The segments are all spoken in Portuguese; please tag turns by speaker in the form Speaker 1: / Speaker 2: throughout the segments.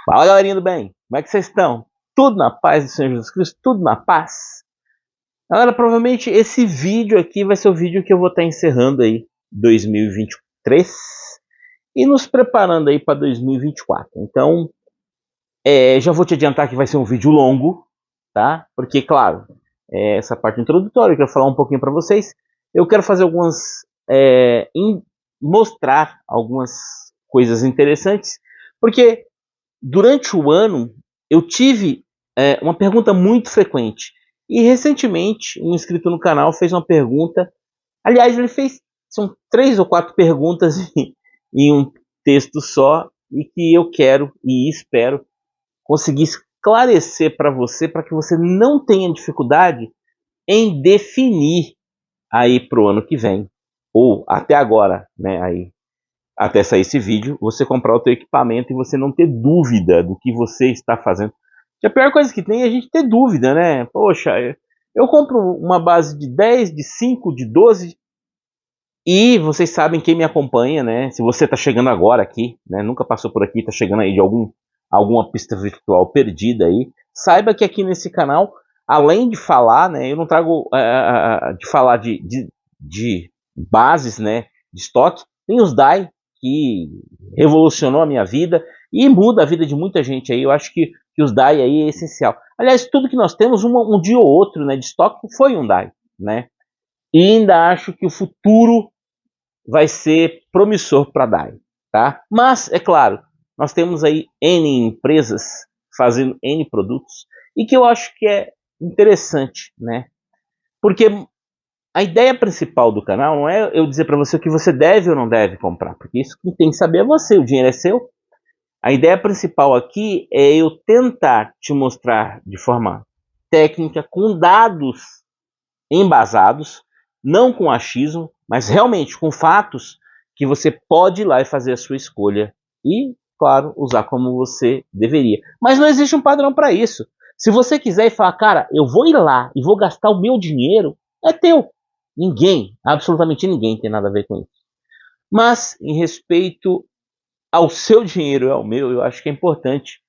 Speaker 1: Fala, galerinha do bem, como é que vocês estão? Tudo na paz do Senhor Jesus Cristo? Tudo na paz? Galera, provavelmente esse vídeo aqui vai ser o vídeo que eu vou estar encerrando aí 2023 e nos preparando aí para 2024. Então, já vou te adiantar que vai ser um vídeo longo, tá? Porque, claro, essa parte introdutória eu quero falar um pouquinho para vocês. Eu quero fazer mostrar algumas coisas interessantes, porque durante o ano, eu tive uma pergunta muito frequente. E recentemente, um inscrito no canal fez uma pergunta. Aliás, ele fez, são 3 ou 4 perguntas em um texto só, e que eu quero e espero conseguir esclarecer para você, para que você não tenha dificuldade em definir aí para o ano que vem, ou até agora, né, aí até sair esse vídeo, você comprar o teu equipamento e você não ter dúvida do que você está fazendo. Que a pior coisa que tem é a gente ter dúvida, né? Poxa, eu compro uma base de 10, de 5, de 12, e vocês sabem, quem me acompanha, né? Se você está chegando agora aqui, né? Nunca passou por aqui, está chegando aí de alguma pista virtual perdida aí, saiba que aqui nesse canal, além de falar, né? Eu não trago de falar de bases, né? De estoque, tem os DAI, que revolucionou a minha vida e muda a vida de muita gente aí. Eu acho que os DAI aí é essencial. Aliás, tudo que nós temos, um dia ou outro, né, de estoque, foi um DAI, né? E ainda acho que o futuro vai ser promissor para DAI, tá? Mas, é claro, nós temos aí N empresas fazendo N produtos, e que eu acho que é interessante, né? Porque a ideia principal do canal não é eu dizer para você o que você deve ou não deve comprar, porque isso quem tem que saber é você, o dinheiro é seu. A ideia principal aqui é eu tentar te mostrar de forma técnica, com dados embasados, não com achismo, mas realmente com fatos, que você pode ir lá e fazer a sua escolha e, claro, usar como você deveria. Mas não existe um padrão para isso. Se você quiser e falar, cara, eu vou ir lá e vou gastar o meu dinheiro, é teu. Ninguém, absolutamente ninguém tem nada a ver com isso. Mas, em respeito ao seu dinheiro e ao meu, eu acho que é importante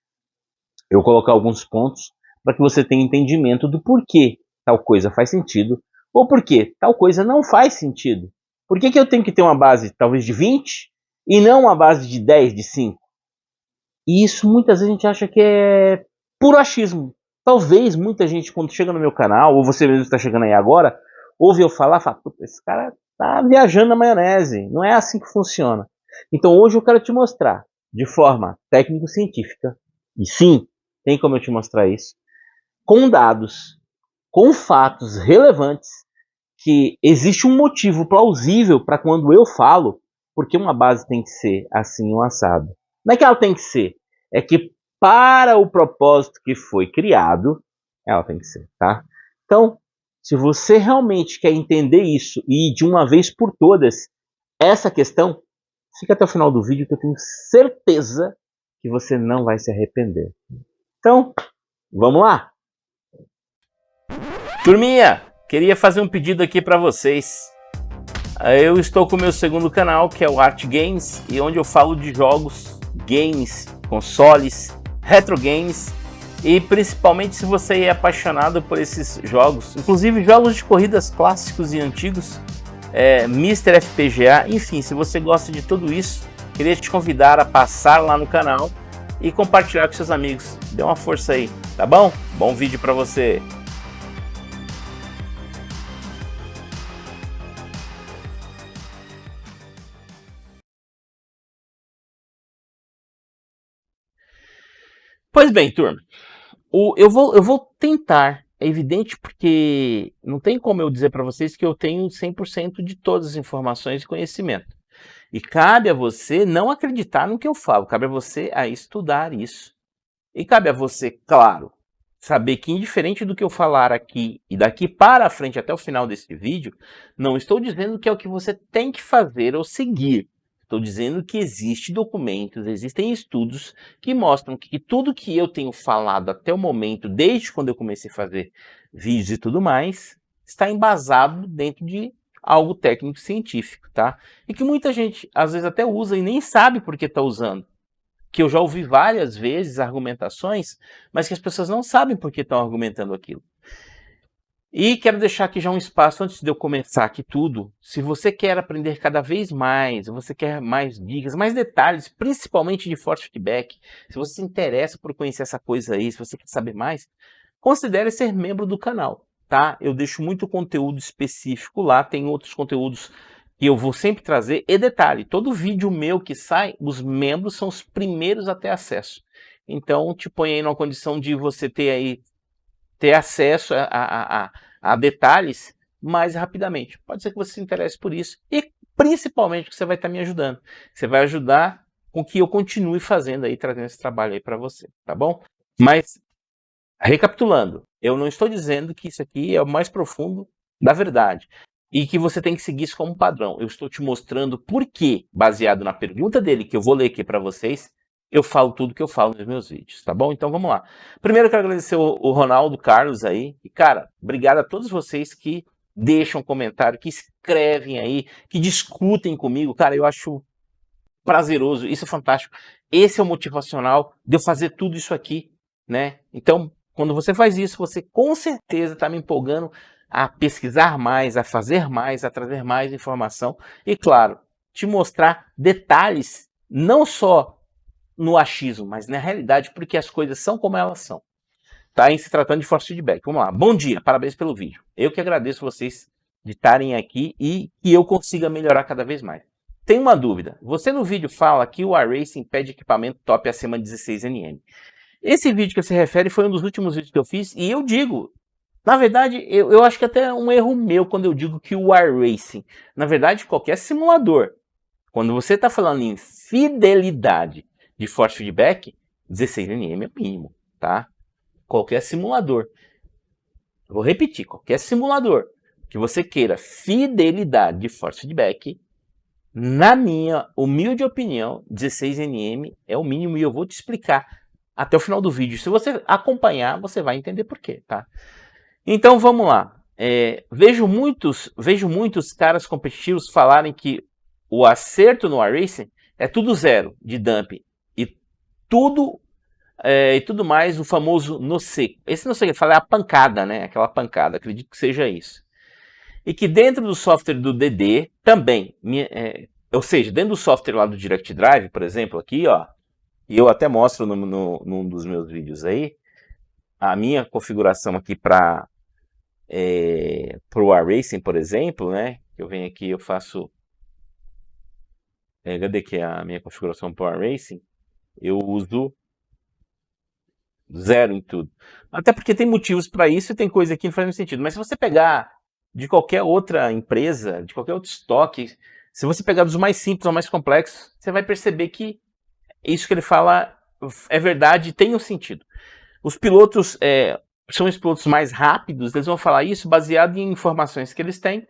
Speaker 1: eu colocar alguns pontos para que você tenha entendimento do porquê tal coisa faz sentido ou porquê tal coisa não faz sentido. Por que eu tenho que ter uma base talvez de 20 e não uma base de 10, de 5? E isso muitas vezes a gente acha que é puro achismo. Talvez muita gente, quando chega no meu canal, ou você mesmo está chegando aí agora, ouve eu falar, fala, esse cara tá viajando na maionese. Não é assim que funciona. Então hoje eu quero te mostrar, de forma técnico-científica, e sim, tem como eu te mostrar isso, com dados, com fatos relevantes, que existe um motivo plausível para quando eu falo, porque uma base tem que ser assim um assado. Não é que ela tem que ser, é que para o propósito que foi criado, ela tem que ser, tá? Então, se você realmente quer entender isso e de uma vez por todas essa questão, fica até o final do vídeo que eu tenho certeza que você não vai se arrepender. Então, vamos lá! Turminha, queria fazer um pedido aqui para vocês. Eu estou com o meu segundo canal, que é o Art Games, e onde eu falo de jogos, games, consoles, retro games, e principalmente se você é apaixonado por esses jogos, inclusive jogos de corridas clássicos e antigos, Mr. FPGA, enfim, se você gosta de tudo isso, queria te convidar a passar lá no canal e compartilhar com seus amigos. Dê uma força aí, tá bom? Bom vídeo para você! Pois bem, turma, eu vou tentar, é evidente, porque não tem como eu dizer para vocês que eu tenho 100% de todas as informações e conhecimento. E cabe a você não acreditar no que eu falo, cabe a você a estudar isso. E cabe a você, claro, saber que indiferente do que eu falar aqui e daqui para frente até o final desse vídeo, não estou dizendo que é o que você tem que fazer ou seguir. Estou dizendo que existem documentos, existem estudos que mostram que tudo que eu tenho falado até o momento, desde quando eu comecei a fazer vídeos e tudo mais, está embasado dentro de algo técnico-científico, tá? E que muita gente, às vezes, até usa e nem sabe por que está usando. que eu já ouvi várias vezes argumentações, mas que as pessoas não sabem por que estão argumentando aquilo. E quero deixar aqui já um espaço, antes de eu começar aqui tudo, se você quer aprender cada vez mais, você quer mais dicas, mais detalhes, principalmente de force feedback, se você se interessa por conhecer essa coisa aí, se você quer saber mais, considere ser membro do canal, tá? Eu deixo muito conteúdo específico lá, tem outros conteúdos que eu vou sempre trazer. E detalhe, todo vídeo meu que sai, os membros são os primeiros a ter acesso. Então te põe aí numa condição de você ter acesso a detalhes mais rapidamente. Pode ser que você se interesse por isso e principalmente que você vai estar me ajudando. Você vai ajudar com que eu continue fazendo aí, trazendo esse trabalho aí para você, tá bom? Mas, recapitulando, eu não estou dizendo que isso aqui é o mais profundo da verdade e que você tem que seguir isso como padrão. Eu estou te mostrando por que, baseado na pergunta dele, que eu vou ler aqui para vocês, eu falo tudo que eu falo nos meus vídeos, tá bom? Então vamos lá. Primeiro eu quero agradecer o Ronaldo Carlos aí. E cara, obrigado a todos vocês que deixam comentário, que escrevem aí, que discutem comigo. Cara, eu acho prazeroso, isso é fantástico. Esse é o motivacional de eu fazer tudo isso aqui, né? Então, quando você faz isso, você com certeza está me empolgando a pesquisar mais, a fazer mais, a trazer mais informação. E claro, te mostrar detalhes, não só no achismo, mas na realidade, porque as coisas são como elas são. Tá? Em se tratando de force feedback. Vamos lá. Bom dia, parabéns pelo vídeo. Eu que agradeço vocês de estarem aqui e que eu consiga melhorar cada vez mais. Tem uma dúvida. Você no vídeo fala que o iRacing pede equipamento top acima de 16 nm. Esse vídeo que você refere foi um dos últimos vídeos que eu fiz e eu digo, na verdade, eu acho que até é um erro meu quando eu digo que o iRacing, na verdade, qualquer simulador, quando você está falando em fidelidade de force feedback, 16 nm é o mínimo, tá? Qualquer simulador. Eu vou repetir, qualquer simulador que você queira fidelidade de force feedback, na minha humilde opinião, 16 nm é o mínimo e eu vou te explicar até o final do vídeo. Se você acompanhar, você vai entender por quê, tá? Então vamos lá. Vejo muitos caras competitivos falarem que o acerto no iRacing é tudo zero de dumping e tudo mais, o famoso no seco. Esse no seco, ele fala é a pancada, né? Aquela pancada, acredito que seja isso. E que dentro do software do DD também, ou seja, dentro do software lá do Direct Drive, por exemplo, aqui, ó, e eu até mostro num dos meus vídeos aí, a minha configuração aqui para o iRacing, por exemplo, né? Eu venho aqui, eu faço, cadê que é a minha configuração para o iRacing? Eu uso 0 em tudo. Até porque tem motivos para isso e tem coisa aqui que não faz muito sentido. Mas se você pegar de qualquer outra empresa, de qualquer outro estoque, se você pegar dos mais simples ao mais complexos, você vai perceber que isso que ele fala é verdade e tem um sentido. Os pilotos são os pilotos mais rápidos, eles vão falar isso baseado em informações que eles têm.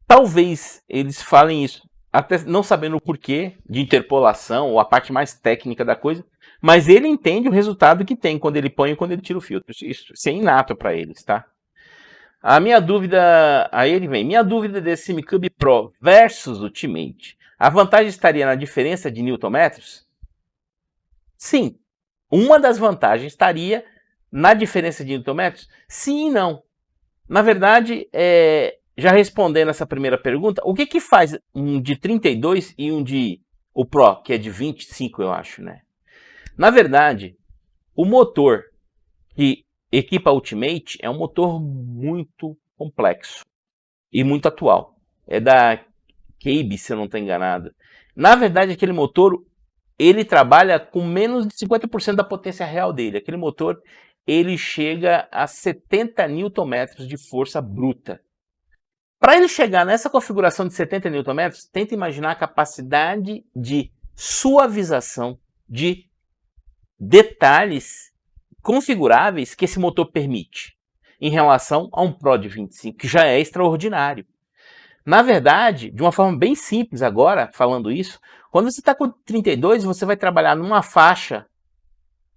Speaker 1: Talvez eles falem isso até não sabendo o porquê de interpolação ou a parte mais técnica da coisa, mas ele entende o resultado que tem quando ele põe e quando ele tira o filtro. Isso é inato para eles, tá? A minha dúvida, aí ele vem, minha dúvida desse SimCube Pro versus Ultimate, a vantagem estaria na diferença de newtonmetros? Sim, uma das vantagens estaria na diferença de newtonmetros? Sim e não. Na verdade, já respondendo essa primeira pergunta, o que faz um de 32 e o Pro, que é de 25, eu acho, né? Na verdade, o motor que equipa Ultimate é um motor muito complexo e muito atual. É da Cabe, se eu não estou enganado. Na verdade, aquele motor, ele trabalha com menos de 50% da potência real dele. Aquele motor, ele chega a 70 Nm de força bruta. Para ele chegar nessa configuração de 70 Nm, tenta imaginar a capacidade de suavização de detalhes configuráveis que esse motor permite em relação a um Pro de 25, que já é extraordinário. Na verdade, de uma forma bem simples agora, falando isso, quando você está com 32, você vai trabalhar numa faixa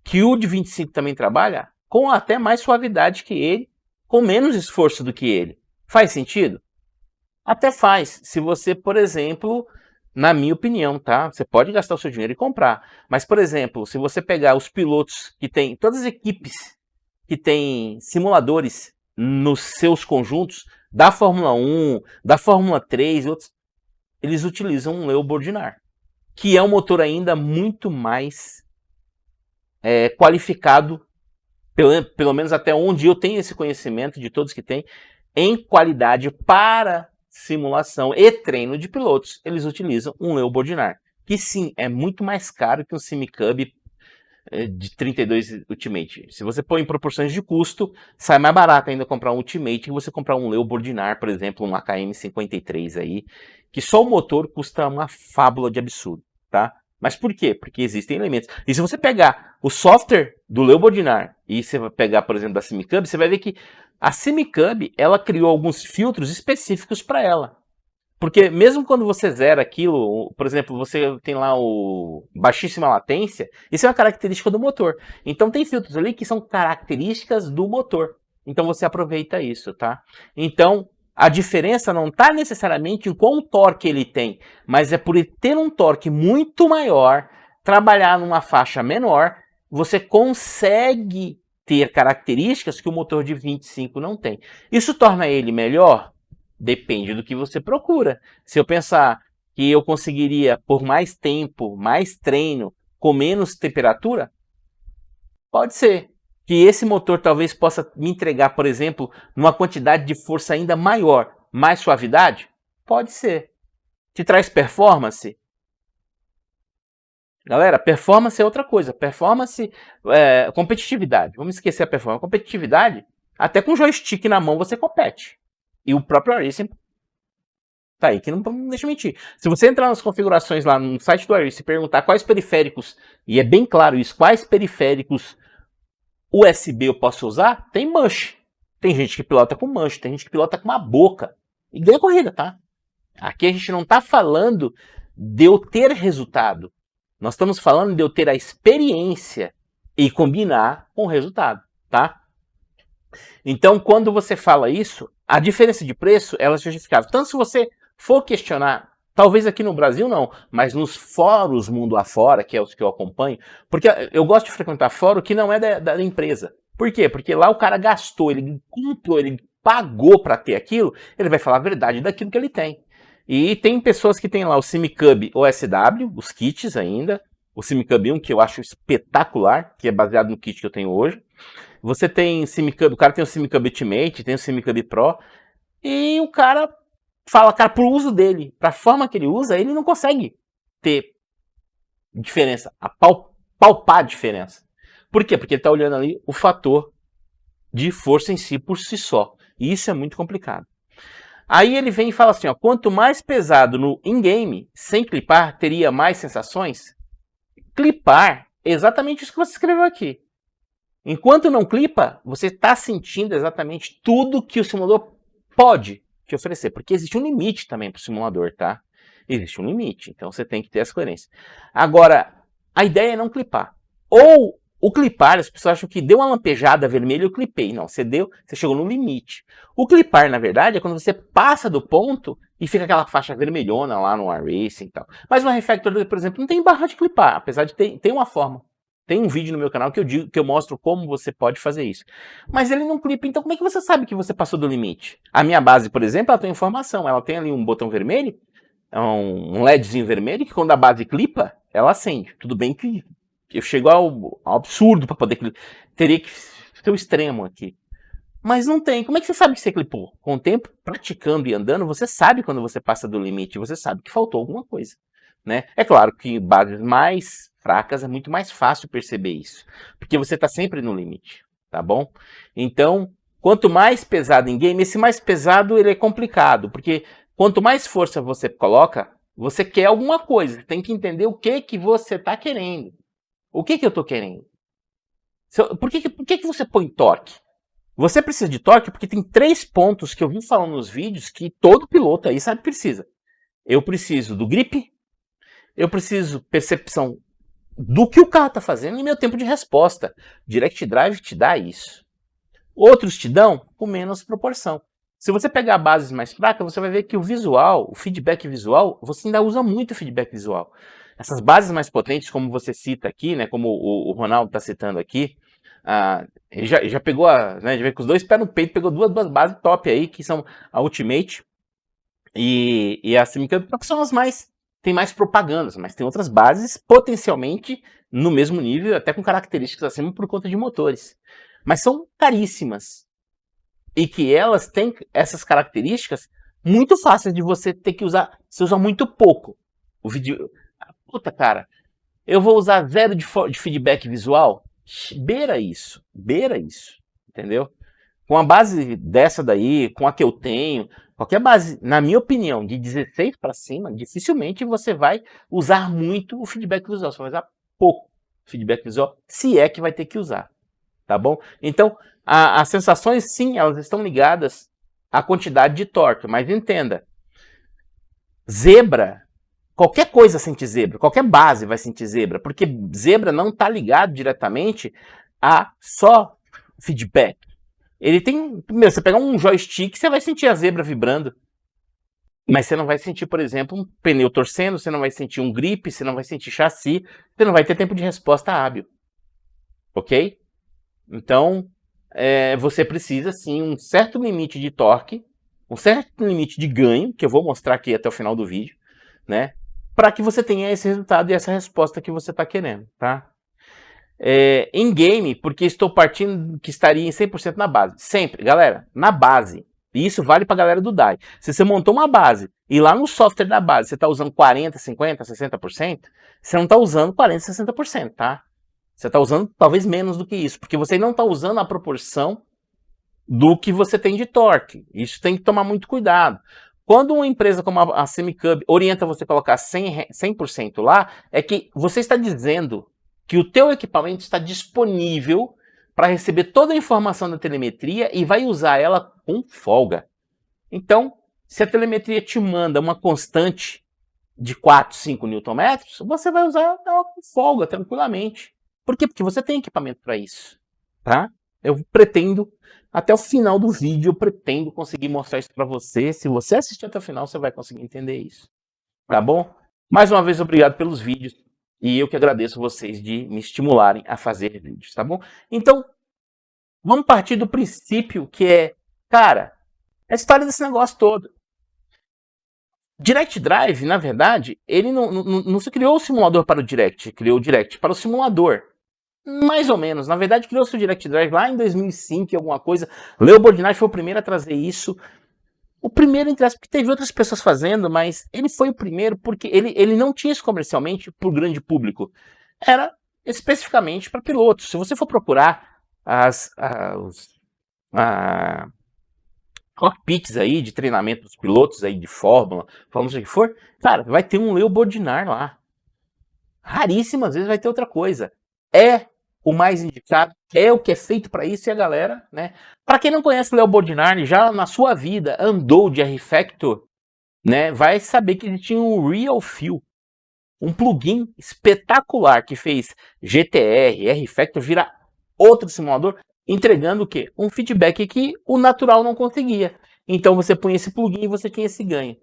Speaker 1: que o de 25 também trabalha, com até mais suavidade que ele, com menos esforço do que ele. Faz sentido? Até faz, se você, por exemplo, Na minha opinião, tá? Você pode gastar o seu dinheiro e comprar. Mas, por exemplo, se você pegar os pilotos que tem, todas as equipes que têm simuladores nos seus conjuntos, da Fórmula 1, da Fórmula 3 e outros, eles utilizam um Leo Bordinar, que é um motor ainda muito mais qualificado, pelo menos até onde eu tenho esse conhecimento de todos que tem, em qualidade para simulação e treino de pilotos. Eles utilizam um Leo Bordinar, que sim, é muito mais caro que um SimiCub de 32 Ultimate. Se você põe em proporções de custo, sai mais barato ainda comprar um Ultimate que você comprar um Leo Bordinar, por exemplo, um AKM 53 aí, que só o motor custa uma fábula de absurdo, tá? Mas por quê? Porque existem elementos. E se você pegar o software do Leo Bordinar e você vai pegar, por exemplo, da SimiCub, você vai ver que a SimiCub, ela criou alguns filtros específicos para ela. Porque mesmo quando você zera aquilo, por exemplo, você tem lá o baixíssima latência, isso é uma característica do motor. Então tem filtros ali que são características do motor. Então você aproveita isso, tá? Então a diferença não está necessariamente em qual torque ele tem, mas é por ele ter um torque muito maior, trabalhar numa faixa menor, você consegue ter características que o motor de 25 não tem. Isso torna ele melhor? Depende do que você procura. Se eu pensar que eu conseguiria, por mais tempo, mais treino, com menos temperatura, pode ser que esse motor talvez possa me entregar, por exemplo, uma quantidade de força ainda maior, mais suavidade? Pode ser. Te traz performance? Galera, performance é outra coisa. Performance, competitividade. Vamos esquecer a performance. Competitividade, até com joystick na mão você compete. E o próprio Racing tá aí, que não deixa eu mentir. Se você entrar nas configurações lá no site do Racing e perguntar quais periféricos, e é bem claro isso, quais periféricos USB eu posso usar, tem mush. Tem gente que pilota com mush, tem gente que pilota com uma boca. E ganha corrida, tá? Aqui a gente não tá falando de eu ter resultado. Nós estamos falando de eu ter a experiência e combinar com o resultado, tá? Então, quando você fala isso, a diferença de preço, ela é justificável. Tanto se você for questionar, talvez aqui no Brasil não, mas nos fóruns mundo afora, que é os que eu acompanho, porque eu gosto de frequentar fórum que não é da empresa. Por quê? Porque lá o cara gastou, ele comprou, ele pagou para ter aquilo, ele vai falar a verdade daquilo que ele tem. E tem pessoas que tem lá o SimiCub OSW, os kits ainda, o SimiCub 1, que eu acho espetacular, que é baseado no kit que eu tenho hoje. Você tem SimiCub, o cara tem o SimiCub Ultimate, tem o SimiCub Pro, e o cara fala, cara, pro uso dele, pra forma que ele usa, ele não consegue ter diferença, palpar a diferença. Por quê? Porque ele tá olhando ali o fator de força em si por si só. E isso é muito complicado. Aí ele vem e fala assim, ó, quanto mais pesado no in-game, sem clipar, teria mais sensações? Clipar é exatamente isso que você escreveu aqui. Enquanto não clipa, você está sentindo exatamente tudo que o simulador pode te oferecer. Porque existe um limite também para o simulador, tá? Existe um limite, então você tem que ter essa coerência. Agora, a ideia é não clipar. Ou o clipar, as pessoas acham que deu uma lampejada vermelha e eu clipei. Não, você chegou no limite. O clipar, na verdade, é quando você passa do ponto e fica aquela faixa vermelhona lá no iRacing e tal. Mas no Refactor, por exemplo, não tem barra de clipar, apesar de ter uma forma. Tem um vídeo no meu canal que eu mostro como você pode fazer isso. Mas ele não clipa, então como é que você sabe que você passou do limite? A minha base, por exemplo, ela tem informação. Ela tem ali um botão vermelho, um LEDzinho vermelho, que quando a base clipa, ela acende. Tudo bem que eu chego ao absurdo para poder clipar. Teria que ser o extremo aqui. Mas não tem. Como é que você sabe que você clipou? Com o tempo, praticando e andando, você sabe quando você passa do limite. Você sabe que faltou alguma coisa. Né? É claro que em bases mais fracas é muito mais fácil perceber isso, porque você está sempre no limite, tá bom? Então, quanto mais pesado em game, esse mais pesado ele é complicado, porque quanto mais força você coloca, você quer alguma coisa, tem que entender o que você está querendo. O que eu estou querendo? Por que você põe torque? Você precisa de torque porque tem 3 pontos que eu vim falando nos vídeos que todo piloto aí sabe que precisa. Eu preciso do grip, eu preciso percepção do que o carro está fazendo e meu tempo de resposta. Direct Drive te dá isso. Outros te dão com menos proporção.
Speaker 2: Se você pegar bases mais fracas, você vai ver que o visual, o feedback visual, você ainda usa muito o feedback visual. Essas bases mais potentes, como você cita aqui, né, como o Ronaldo está citando aqui, ele já pegou, né, já veio com os dois pés no peito, pegou duas bases top aí, que são a Ultimate e a Semicub, que são as mais, tem mais propagandas, mas tem outras bases potencialmente no mesmo nível, até com características acima por conta de motores. Mas são caríssimas. E que elas têm essas características muito fáceis de você ter que usar. Você usa muito pouco. O vídeo. Puta, cara, eu vou usar zero de feedback visual? Beira isso. Beira isso. Entendeu? Com a base dessa daí, com a que eu tenho, qualquer base, na minha opinião, de 16 para cima, dificilmente você vai usar muito o feedback visual. Você vai usar pouco feedback visual, se é que vai ter que usar. Tá bom? Então, as sensações, sim, elas estão ligadas à quantidade de torque, mas entenda, zebra, qualquer coisa sente zebra, qualquer base vai sentir zebra, porque zebra não está ligado diretamente a só feedback. Ele tem, primeiro, você pegar um joystick, você vai sentir a zebra vibrando, mas você não vai sentir, por exemplo, um pneu torcendo, você não vai sentir um grip, você não vai sentir chassi, você não vai ter tempo de resposta hábil. Ok? Então, você precisa, sim, um certo limite de torque, um certo limite de ganho, que eu vou mostrar aqui até o final do vídeo, né? Para que você tenha esse resultado e essa resposta que você está querendo, tá? Em game, porque estou partindo que estaria em 100% na base. Sempre, galera, na base. E isso vale para a galera do DAI. Se você montou uma base e lá no software da base você está usando 40%, 50%, 60%, você não está usando 40%, 60%, tá? Você está usando talvez menos do que isso, porque você não está usando a proporção do que você tem de torque. Isso tem que tomar muito cuidado. Quando uma empresa como a Semicub orienta você a colocar 100% lá, é que você está dizendo que o teu equipamento está disponível para receber toda a informação da telemetria e vai usar ela com folga. Então, se a telemetria te manda uma constante de 4, 5 Nm, você vai usar ela com folga, tranquilamente. Por quê? Porque você tem equipamento para isso, tá? Eu pretendo, até o final do vídeo, eu pretendo conseguir mostrar isso para você. Se você assistir até o final, você vai conseguir entender isso, tá bom? Mais uma vez, obrigado pelos vídeos. E eu que agradeço vocês de me estimularem a fazer vídeos, tá bom? Então, vamos partir do princípio que é, cara, a história desse negócio todo. Direct Drive, na verdade, ele não se criou o simulador para o Direct, criou o Direct para o simulador. Mais ou menos. Na verdade, criou-se o Direct Drive lá em 2005, alguma coisa. Leo Bordinari foi o primeiro a trazer isso. O primeiro, entre aspas, porque teve outras pessoas fazendo, mas ele foi o primeiro porque ele não tinha isso comercialmente para o grande público. Era especificamente para pilotos. Se você for procurar as cockpits aí de treinamento dos pilotos aí de Fórmula seja o que for, cara, vai ter um Leo Bordinari lá. Raríssimas vezes vai ter outra coisa. É o mais indicado, é o que é feito para isso, e a galera, né? Para quem não conhece o Leo Bordinari, já na sua vida andou de R-Factor, né? Vai saber que ele tinha um Real Feel, um plugin espetacular que fez GTR, R-Factor virar outro simulador, entregando o quê? Um feedback que o natural não conseguia. Então você põe esse plugin e você tinha esse ganho.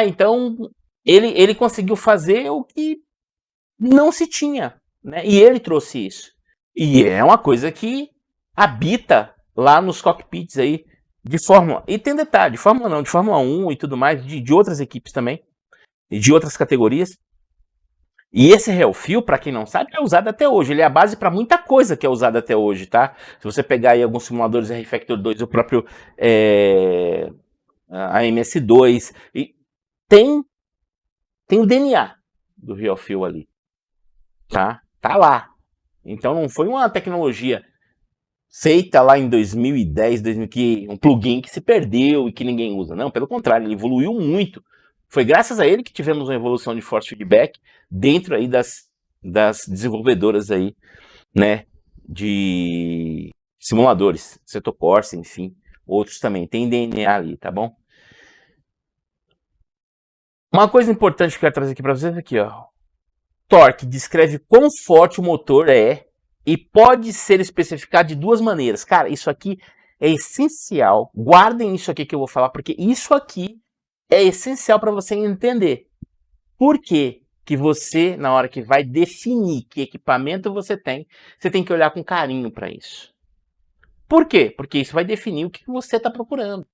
Speaker 2: Então ele conseguiu fazer o que não se tinha, né? E ele trouxe isso. E é uma coisa que habita lá nos cockpits aí de Fórmula. E tem detalhe, de Fórmula não, de Fórmula 1 e tudo mais, de outras equipes também, e de outras categorias. E esse Real Feel, para quem não sabe, é usado até hoje. Ele é a base para muita coisa que é usada até hoje, tá? Se você pegar aí alguns simuladores R-Factor 2, o próprio a MS2, e tem o DNA do Real Feel ali, tá? Tá lá. Então não foi uma tecnologia feita lá em 2010, 2000, um plugin que se perdeu e que ninguém usa. Não, pelo contrário, ele evoluiu muito. Foi graças a ele que tivemos uma evolução de force feedback dentro aí das desenvolvedoras aí, né, de simuladores, Seto Corsa, enfim, outros também. Tem DNA ali, tá bom? Uma coisa importante que eu quero trazer aqui para vocês aqui, ó. Torque descreve quão forte o motor é e pode ser especificado de duas maneiras. Cara, isso aqui é essencial, guardem isso aqui que eu vou falar, porque isso aqui é essencial para você entender. Por quê? Que você, na hora que vai definir que equipamento você tem que olhar com carinho para isso. Por quê? Porque isso vai definir o que você está procurando.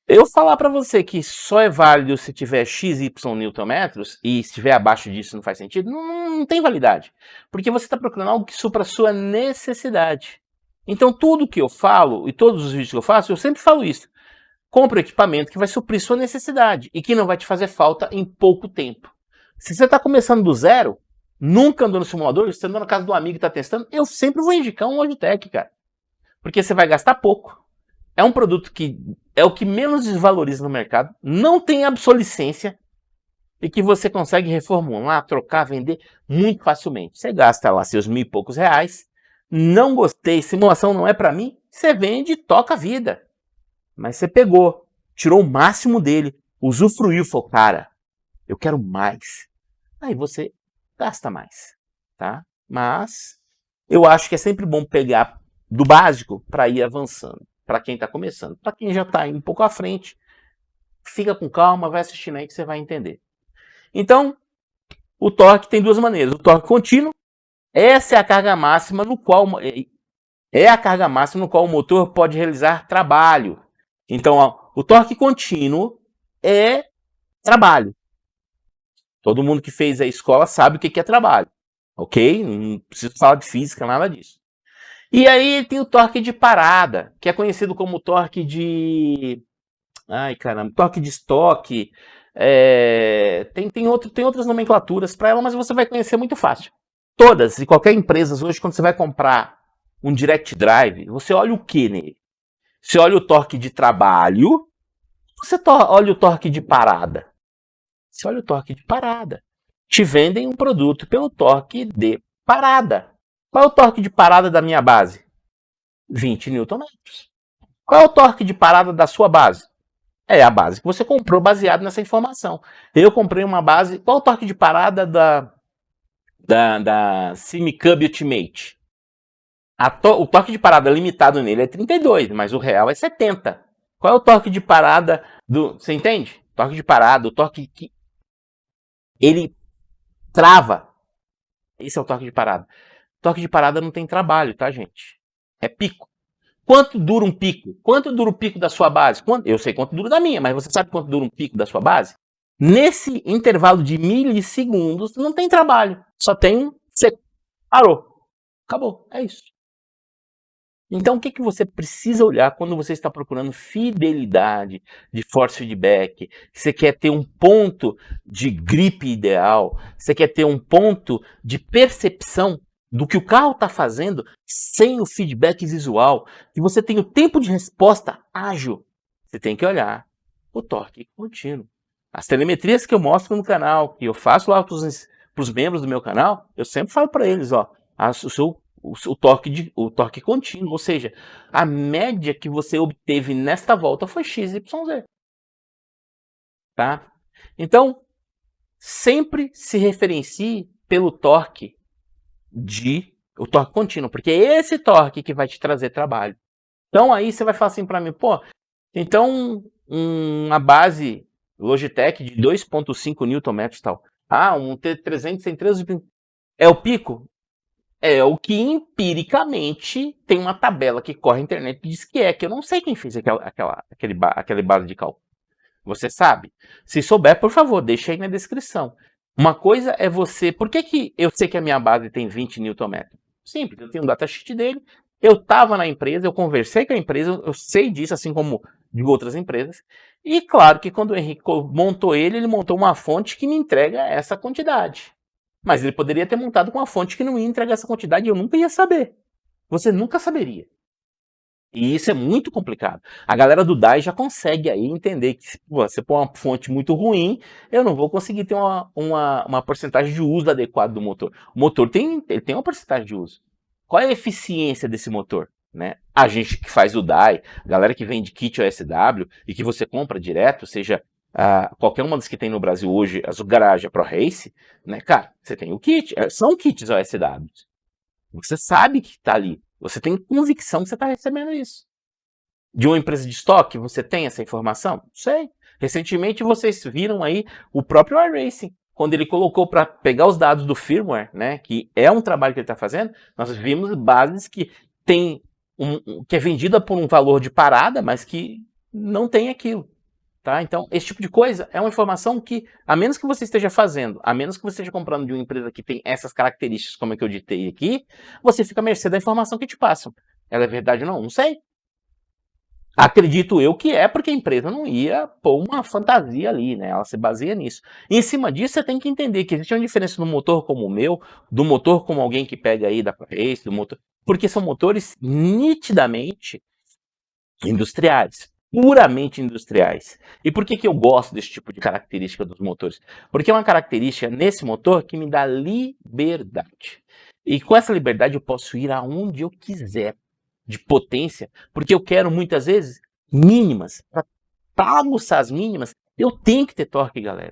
Speaker 2: Eu falar para você que só é válido se tiver XY Nm e se estiver abaixo disso não faz sentido, não tem validade. Porque você está procurando algo que supra a sua necessidade. Então tudo que eu falo e todos os vídeos que eu faço, eu sempre falo isso. Compre um equipamento que vai suprir sua necessidade e que não vai te fazer falta em pouco tempo. Se você está começando do zero, nunca andou no simulador, você andou na casa do amigo e está testando, eu sempre vou indicar um Logitech, cara. Porque você vai gastar pouco. É um produto que é o que menos desvaloriza no mercado, não tem obsolescência e que você consegue reformular, trocar, vender muito facilmente. Você gasta lá seus R$1.000 e poucos, não gostei, simulação não é para mim, você vende e toca a vida. Mas você pegou, tirou o máximo dele, usufruiu, falou, cara, eu quero mais. Aí você gasta mais, tá? Mas eu acho que é sempre bom pegar do básico para ir avançando. Para quem está começando. Para quem já está um pouco à frente, fica com calma, vai assistindo aí que você vai entender. Então, o torque tem duas maneiras. O torque contínuo, essa é a carga máxima no qual o motor pode realizar trabalho. Então, ó, o torque contínuo é trabalho. Todo mundo que fez a escola sabe o que é trabalho. Ok? Não preciso falar de física, nada disso. E aí tem o torque de parada, que é conhecido como torque de... Ai, caramba, torque de estoque. Tem outras nomenclaturas para ela, mas você vai conhecer muito fácil. Todas e qualquer empresa hoje, quando você vai comprar um Direct Drive, você olha o que nele? Você olha o torque de trabalho, você olha o torque de parada. Você olha o torque de parada. Te vendem um produto pelo torque de parada. Qual é o torque de parada da minha base? 20 Nm. Qual é o torque de parada da sua base? É a base que você comprou baseado nessa informação. Eu comprei uma base... Qual é o torque de parada da Simicub Ultimate? O torque de parada limitado nele é 32, mas o real é 70. Qual é o torque de parada do... Você entende? Torque de parada, o torque que ele trava. Esse é o torque de parada. Torque de parada não tem trabalho, tá, gente? É pico. Quanto dura um pico? Quanto dura o pico da sua base? Eu sei quanto dura da minha, mas você sabe quanto dura um pico da sua base? Nesse intervalo de milissegundos, não tem trabalho. Só tem você parou. Acabou. É isso. Então, o que você precisa olhar quando você está procurando fidelidade de force feedback? Você quer ter um ponto de grip ideal? Você quer ter um ponto de percepção do que o carro está fazendo sem o feedback visual? Que você tem o tempo de resposta ágil? Você tem que olhar o torque contínuo. As telemetrias que eu mostro no canal, que eu faço lá para os membros do meu canal, eu sempre falo para eles, ó, o torque contínuo, ou seja, a média que você obteve nesta volta foi XYZ. Tá? Então, sempre se referencie pelo torque o torque contínuo, porque é esse torque que vai te trazer trabalho. Então aí você vai falar assim para mim, pô, então uma base Logitech de 2.5 Nm e tal. Ah, um T300 tem 13 é o pico? É o que empiricamente tem uma tabela que corre a internet que diz que é, que eu não sei quem fez aquele base de cálculo. Você sabe? Se souber, por favor, deixa aí na descrição. Uma coisa é você... Por que eu sei que a minha base tem 20 Nm? Simples, eu tenho um datasheet dele, eu estava na empresa, eu conversei com a empresa, eu sei disso, assim como de outras empresas. E claro que quando o Henrique montou ele montou uma fonte que me entrega essa quantidade. Mas ele poderia ter montado com uma fonte que não ia entregar essa quantidade e eu nunca ia saber. Você nunca saberia. E isso é muito complicado. A galera do DAI já consegue aí entender que se você pôr uma fonte muito ruim, eu não vou conseguir ter uma porcentagem de uso adequado do motor. O motor tem uma porcentagem de uso. Qual é a eficiência desse motor? Né? A gente que faz o DAI, a galera que vende kit OSW e que você compra direto, seja qualquer uma das que tem no Brasil hoje, as Garage, a Pro Race, né? Cara, você tem o kit, são kits OSW. Você sabe que está ali. Você tem convicção que você está recebendo isso. de uma empresa de estoque? Você tem essa informação? Não sei. Recentemente vocês viram aí o próprio iRacing, quando ele colocou para pegar os dados do firmware, né, que é um trabalho que ele está fazendo, nós vimos bases que tem que é vendida por um valor de parada, mas que não tem aquilo. Tá? Então, esse tipo de coisa é uma informação que, a menos que você esteja fazendo, a menos que você esteja comprando de uma empresa que tem essas características, como é que eu ditei aqui, você fica à mercê da informação que te passam. Ela é verdade ou não? Não sei. Acredito eu que é, porque a empresa não ia pôr uma fantasia ali, né? Ela se baseia nisso. E em cima disso, você tem que entender que existe uma diferença no motor como o meu, do motor como alguém que pega aí da Race, do motor, porque são motores nitidamente industriais, puramente industriais. E por que eu gosto desse tipo de característica dos motores? Porque é uma característica nesse motor que me dá liberdade. E com essa liberdade eu posso ir aonde eu quiser de potência, porque eu quero muitas vezes mínimas. Para aguçar as mínimas, eu tenho que ter torque, galera.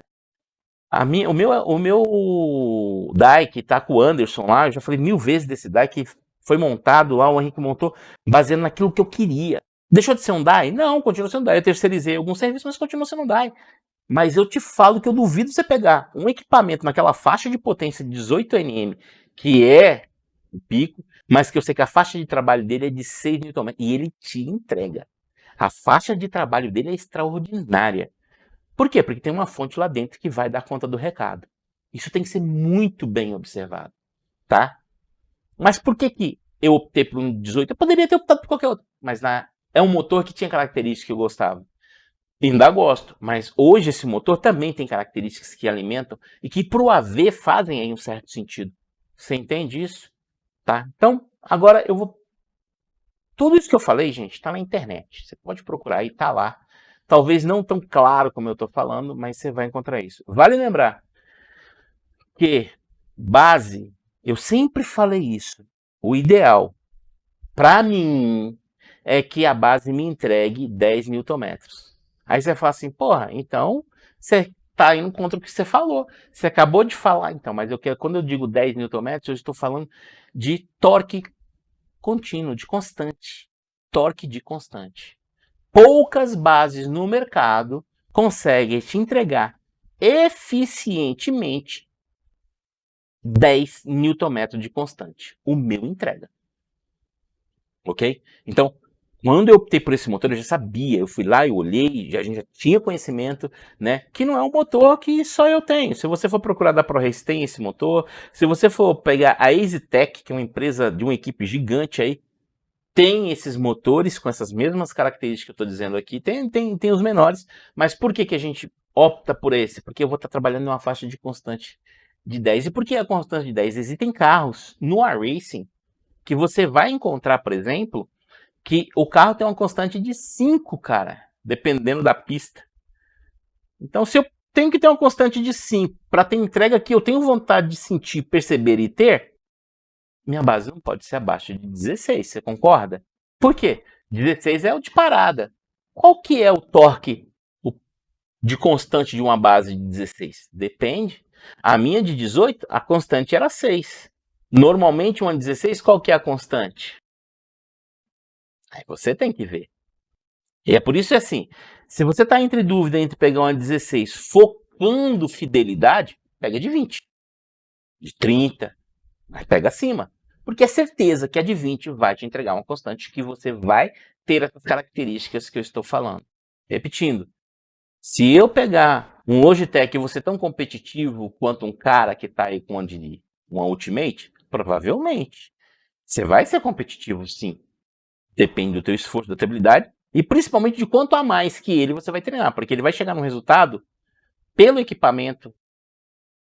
Speaker 2: O meu DAI que tá com o Anderson lá, eu já falei 1000 vezes desse DAI que foi montado lá, o Henrique montou, baseado naquilo que eu queria. Deixou de ser um DAI? Não, continua sendo um DAI. Eu terceirizei alguns serviços, mas continua sendo um DAI. Mas eu te falo que eu duvido você pegar um equipamento naquela faixa de potência de 18 nm, que é o pico, mas que eu sei que a faixa de trabalho dele é de 6 Nm, e ele te entrega. A faixa de trabalho dele é extraordinária. Por quê? Porque tem uma fonte lá dentro que vai dar conta do recado. Isso tem que ser muito bem observado, tá? Mas por que eu optei por um 18? Eu poderia ter optado por qualquer outro, mas é um motor que tinha características que eu gostava. Ainda gosto, mas hoje esse motor também tem características que alimentam e que pro AV fazem aí um certo sentido. Você entende isso? Tá? Então, agora eu vou... Tudo isso que eu falei, gente, tá na internet. Você pode procurar aí, tá lá. Talvez não tão claro como eu tô falando, mas você vai encontrar isso. Vale lembrar que base, eu sempre falei isso, o ideal para mim é que a base me entregue 10 Nm. Aí você fala assim, porra, então você tá indo contra o que você falou. Você acabou de falar, então, mas quando eu digo 10 Nm, eu estou falando de torque contínuo, de constante. Torque de constante. Poucas bases no mercado conseguem te entregar eficientemente 10 Nm de constante. O meu entrega. Ok? Então, quando eu optei por esse motor, eu já sabia, eu fui lá, eu olhei, a gente já tinha conhecimento, né? Que não é um motor que só eu tenho. Se você for procurar da ProRace, tem esse motor. Se você for pegar a EasyTech, que é uma empresa de uma equipe gigante aí, tem esses motores com essas mesmas características que eu estou dizendo aqui. Tem os menores, mas por que a gente opta por esse? Porque eu vou estar trabalhando em uma faixa de constante de 10. E por que a constante de 10? Existem carros no iRacing que você vai encontrar, por exemplo, que o carro tem uma constante de 5, cara, dependendo da pista. Então, se eu tenho que ter uma constante de 5 para ter entrega que eu tenho vontade de sentir, perceber e ter, minha base não pode ser abaixo de 16, você concorda? Por quê? 16 é o de parada. Qual que é o torque de constante de uma base de 16? Depende. A minha de 18, a constante era 6. Normalmente uma 16, qual que é a constante? Aí você tem que ver. E é por isso assim, se você está entre dúvida entre pegar uma 16 focando fidelidade, pega de 20, de 30, mas pega acima. Porque é certeza que a de 20 vai te entregar uma constante que você vai ter essas características que eu estou falando. Repetindo, se eu pegar um Logitech e você tão competitivo quanto um cara que está aí com uma Ultimate, provavelmente você vai ser competitivo sim. Depende do teu esforço, da tua habilidade e principalmente de quanto a mais que ele você vai treinar, porque ele vai chegar no resultado pelo equipamento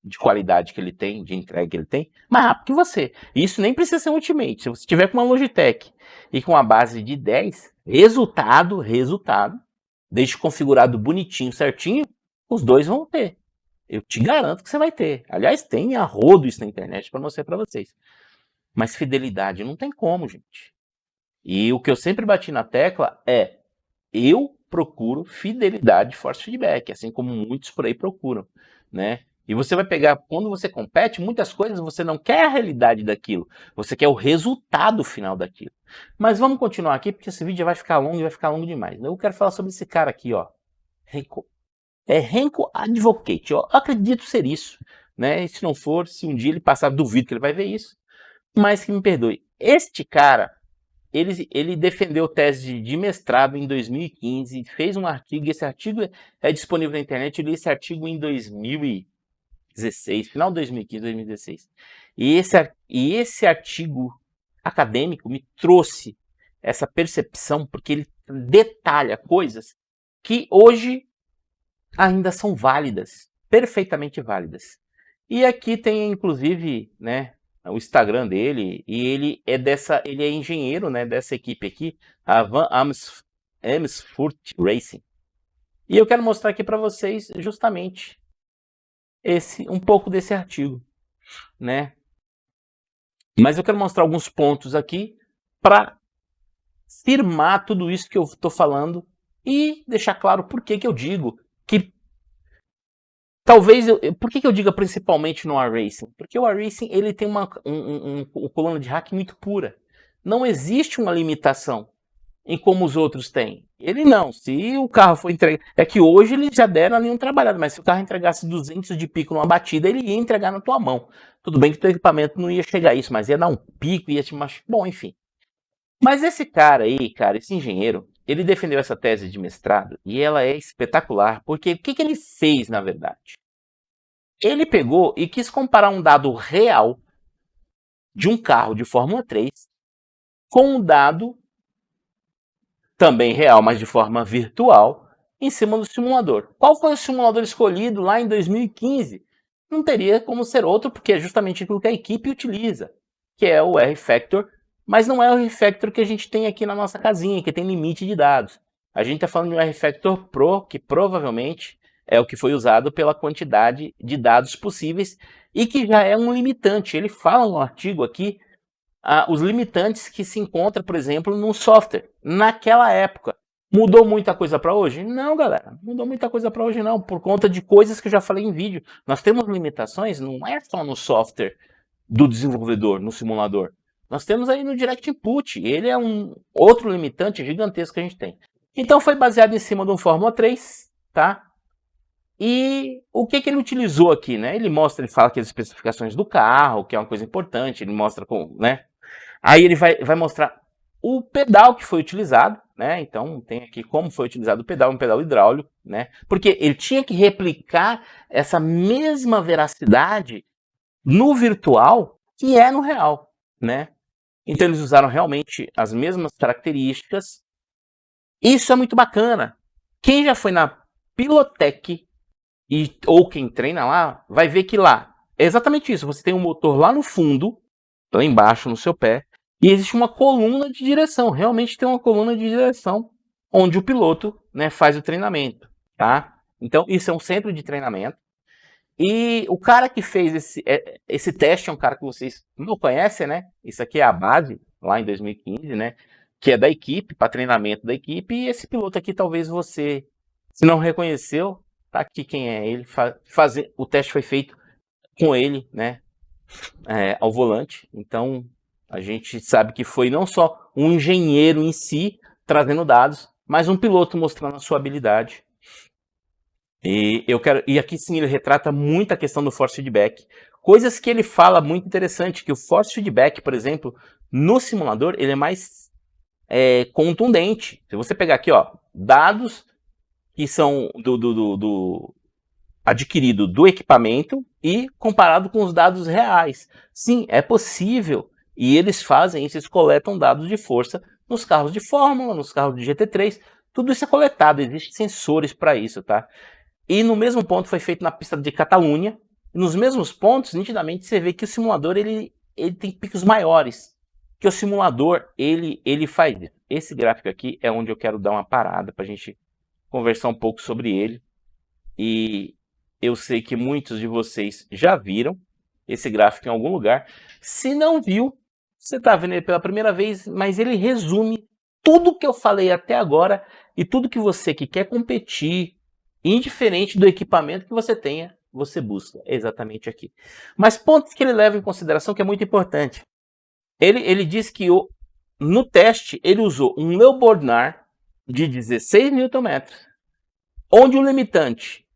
Speaker 2: de qualidade que ele tem, de entrega que ele tem, mais rápido que você. E isso nem precisa ser um Ultimate. Se você tiver com uma Logitech e com uma base de 10, resultado, desde configurado bonitinho, certinho, os dois vão ter. Eu te garanto que você vai ter. Aliás, tem a rodo isso na internet para mostrar para vocês. Mas fidelidade não tem como, gente. E o que eu sempre bati na tecla é, eu procuro fidelidade de force feedback, assim como muitos por aí procuram, né? E você vai pegar, quando você compete, muitas coisas você não quer a realidade daquilo, você quer o resultado final daquilo. Mas vamos continuar aqui, porque esse vídeo vai ficar longo e vai ficar longo demais. Eu quero falar sobre esse cara aqui, ó. Renko. É Renko Advocate. Eu acredito ser isso, né? E se não for, se um dia ele passar, duvido que ele vai ver isso. Mas que me perdoe. Este cara, ele defendeu tese de mestrado em 2015, fez um artigo, e esse artigo é disponível na internet. Eu li esse artigo em 2016, final de 2015, 2016. E esse artigo acadêmico me trouxe essa percepção, porque ele detalha coisas que hoje ainda são válidas, perfeitamente válidas. E aqui tem, inclusive, né, o Instagram dele, e ele é engenheiro, né, dessa equipe aqui, a Van Amersfoort Racing. E eu quero mostrar aqui para vocês justamente um pouco desse artigo, né? Mas eu quero mostrar alguns pontos aqui para firmar tudo isso que eu estou falando e deixar claro por que eu digo que talvez por que eu diga principalmente no iRacing? Porque o iRacing ele tem uma coluna de hack muito pura. Não existe uma limitação em como os outros têm. Ele não. Se o carro for entregue... É que hoje eles já deram ali um trabalhado, mas se o carro entregasse 200 de pico numa batida, ele ia entregar na tua mão. Tudo bem que o teu equipamento não ia chegar a isso, mas ia dar um pico, ia te machucar. Bom, enfim. Mas esse cara aí, cara, esse engenheiro, ele defendeu essa tese de mestrado e ela é espetacular, porque o que ele fez, na verdade? Ele pegou e quis comparar um dado real de um carro de Fórmula 3 com um dado também real, mas de forma virtual, em cima do simulador. Qual foi o simulador escolhido lá em 2015? Não teria como ser outro, porque é justamente aquilo que a equipe utiliza, que é o R-Factor, mas não é o R-Factor que a gente tem aqui na nossa casinha, que tem limite de dados. A gente está falando de um R-Factor Pro, que provavelmente é o que foi usado pela quantidade de dados possíveis e que já é um limitante. Ele fala no artigo aqui os limitantes que se encontram, por exemplo, no software. Naquela época, mudou muita coisa para hoje? Não, galera, mudou muita coisa para hoje não, por conta de coisas que eu já falei em vídeo. Nós temos limitações, não é só no software do desenvolvedor, no simulador. Nós temos aí no Direct Input, ele é um outro limitante gigantesco que a gente tem. Então foi baseado em cima de um Fórmula 3, tá? E o que ele utilizou aqui, né? Ele fala aqui as especificações do carro, que é uma coisa importante, ele mostra como, né? Aí ele vai mostrar o pedal que foi utilizado, né? Então tem aqui como foi utilizado o pedal, um pedal hidráulico, né? Porque ele tinha que replicar essa mesma veracidade no virtual que é no real, né? Então eles usaram realmente as mesmas características. Isso é muito bacana. Quem já foi na Pilotec ou quem treina lá, vai ver que lá é exatamente isso. Você tem um motor lá no fundo, lá embaixo no seu pé, e existe uma coluna de direção. Realmente tem uma coluna de direção onde o piloto, né, faz o treinamento, tá? Então isso é um centro de treinamento. E o cara que fez esse teste é um cara que vocês não conhecem, né? Isso aqui é a base, lá em 2015, né? Que é da equipe, para treinamento da equipe. E esse piloto aqui, talvez você, se não reconheceu, tá aqui quem é ele. O teste foi feito com ele, né? Ao volante. Então, a gente sabe que foi não só um engenheiro em si, trazendo dados, mas um piloto mostrando a sua habilidade. E aqui sim ele retrata muito a questão do force feedback. Coisas que ele fala muito interessante, que o force feedback, por exemplo, no simulador, ele é mais contundente. Se você pegar aqui, ó, dados que são adquirido do equipamento e comparado com os dados reais. Sim, é possível. E eles fazem isso, eles coletam dados de força nos carros de Fórmula, nos carros de GT3. Tudo isso é coletado, existem sensores para isso, tá? E no mesmo ponto foi feito na pista de Catalunha. Nos mesmos pontos, nitidamente, você vê que o simulador ele tem picos maiores. Que o simulador ele faz. Esse gráfico aqui é onde eu quero dar uma parada para a gente conversar um pouco sobre ele. E eu sei que muitos de vocês já viram esse gráfico em algum lugar. Se não viu, você está vendo ele pela primeira vez, mas ele resume tudo que eu falei até agora e tudo que você que quer competir, indiferente do equipamento que você tenha, você busca exatamente aqui. Mas pontos que ele leva em consideração que é muito importante. Ele diz que no teste ele usou um Leo-Bordnar de 16 Nm, onde o limitante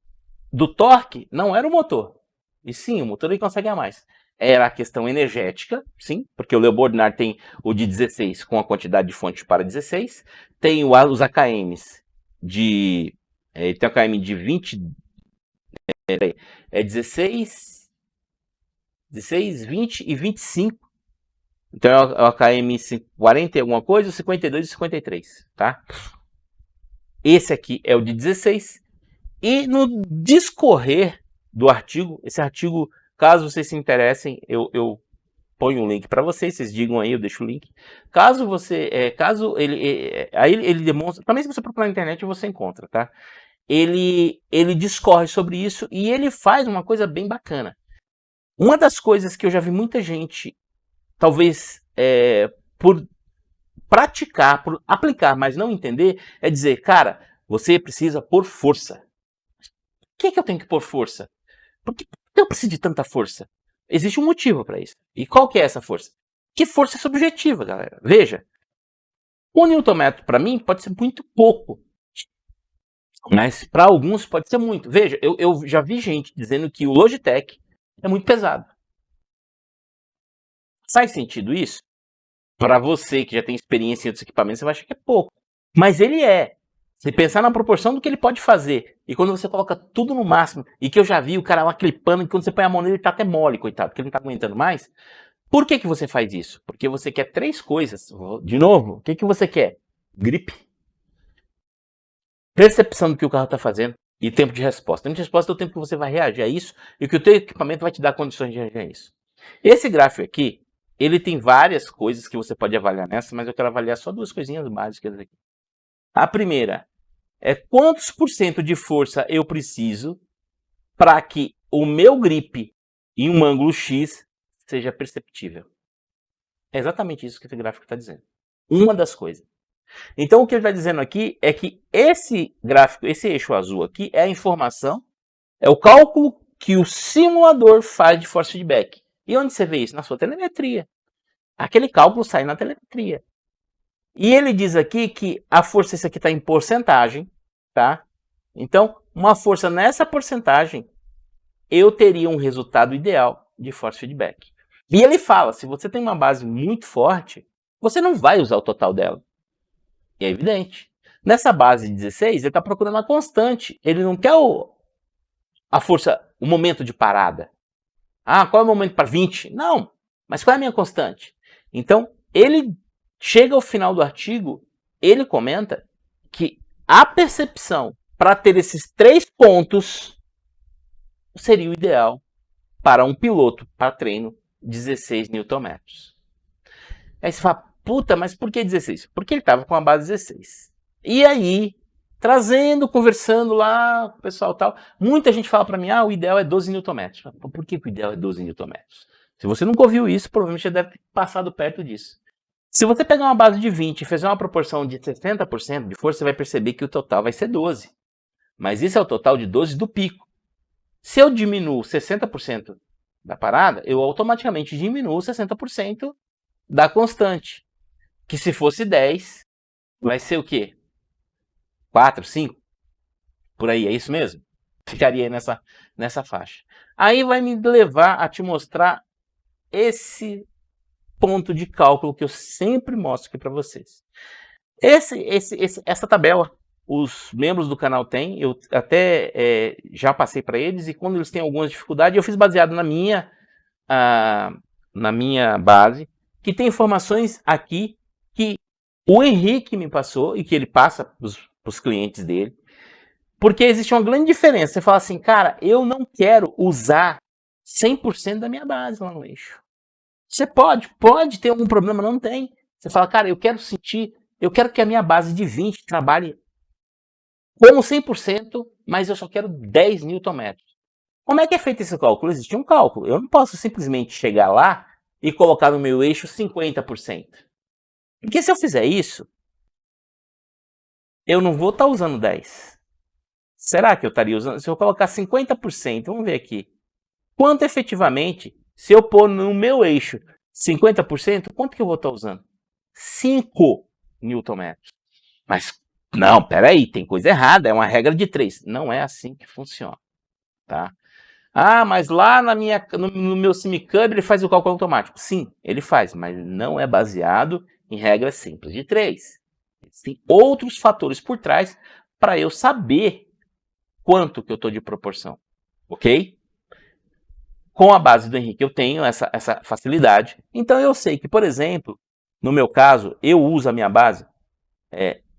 Speaker 2: do torque não era o motor. E sim, o motor ele consegue a mais. Era a questão energética, sim, porque o Leo-Bordnar tem o de 16 com a quantidade de fonte para 16, tem os AKMs de... ele tem um AKM de 20... 16, 20 e 25. Então é o AKM 40 e alguma coisa, 52 e 53, tá? Esse aqui é o de 16. E no discorrer do artigo, esse artigo, caso vocês se interessem, eu ponho um link para vocês digam aí, eu deixo o link. Caso você, aí ele demonstra, também se você procurar na internet você encontra, tá? Ele discorre sobre isso e ele faz uma coisa bem bacana. Uma das coisas que eu já vi muita gente, talvez por praticar, por aplicar, mas não entender, é dizer, cara, você precisa pôr força. Por que eu tenho que pôr força? Por que eu preciso de tanta força? Existe um motivo para isso. E qual que é essa força? Que força é subjetiva, galera. Veja, 1 Nm para mim pode ser muito pouco. Mas para alguns pode ser muito. Veja, eu já vi gente dizendo que o Logitech é muito pesado. Faz sentido isso? Para você que já tem experiência em outros equipamentos, você vai achar que é pouco. Mas ele é. Se pensar na proporção do que ele pode fazer, e quando você coloca tudo no máximo, e que eu já vi o cara lá clipando, e quando você põe a mão nele, ele tá até mole, coitado, porque ele não tá aguentando mais. Por que você faz isso? Porque você quer 3 coisas. De novo, o que você quer? Grip, percepção do que o carro está fazendo e tempo de resposta. Tempo de resposta é o tempo que você vai reagir a isso e que o teu equipamento vai te dar condições de reagir a isso. Esse gráfico aqui, ele tem várias coisas que você pode avaliar nessa, mas eu quero avaliar só 2 coisinhas básicas aqui. A primeira é quantos % de força eu preciso para que o meu grip em um ângulo X seja perceptível. É exatamente isso que esse gráfico está dizendo. Uma das coisas. Então o que ele está dizendo aqui é que esse gráfico, esse eixo azul aqui, é a informação, é o cálculo que o simulador faz de force feedback. E onde você vê isso? Na sua telemetria. Aquele cálculo sai na telemetria. E ele diz aqui que a força, isso aqui está em porcentagem, tá? Então, uma força nessa porcentagem, eu teria um resultado ideal de force feedback. E ele fala, se você tem uma base muito forte, você não vai usar o total dela. E é evidente. Nessa base de 16, ele está procurando a constante. Ele não quer a força, o momento de parada. Ah, qual é o momento para 20? Não, mas qual é a minha constante? Então, ele chega ao final do artigo, ele comenta que a percepção para ter esses 3 pontos seria o ideal para um piloto para treino 16 Nm. Aí você fala, puta, mas por que 16? Porque ele estava com a base 16. E aí, trazendo, conversando lá com o pessoal tal, muita gente fala para mim, o ideal é 12 Nm. Por que o ideal é 12 Nm? Se você nunca ouviu isso, provavelmente já deve ter passado perto disso. Se você pegar uma base de 20 e fizer uma proporção de 60% de força, você vai perceber que o total vai ser 12. Mas isso é o total de 12 do pico. Se eu diminuo 60% da parada, eu automaticamente diminuo 60% da constante. Que se fosse 10, vai ser o quê? 4, 5? Por aí, é isso mesmo? Ficaria aí nessa faixa. Aí vai me levar a te mostrar esse ponto de cálculo que eu sempre mostro aqui para vocês. Essa tabela, os membros do canal têm, eu até já passei para eles, e quando eles têm algumas dificuldades, eu fiz baseado na minha base, que tem informações aqui que o Henrique me passou e que ele passa para os clientes dele, porque existe uma grande diferença. Você fala assim, cara, eu não quero usar 100% da minha base lá no eixo. Você pode ter algum problema, não tem. Você fala, cara, eu quero que a minha base de 20 trabalhe como 100%, mas eu só quero 10 Nm. Como é que é feito esse cálculo? Existe um cálculo. Eu não posso simplesmente chegar lá e colocar no meu eixo 50%. Porque se eu fizer isso, eu não vou estar usando 10. será que eu estaria usando? Se eu colocar 50%, vamos ver aqui. Quanto efetivamente, se eu pôr no meu eixo 50%, quanto que eu vou estar usando? 5 Nm. Mas, não, peraí, tem coisa errada, é uma regra de 3. Não é assim que funciona, tá? Ah, mas lá no meu SimiCub ele faz o cálculo automático. Sim, ele faz, mas não é baseado em regras simples de 3. Tem outros fatores por trás para eu saber quanto que eu estou de proporção, ok? Com a base do Henrique eu tenho essa facilidade. Então eu sei que, por exemplo, no meu caso, eu uso a minha base,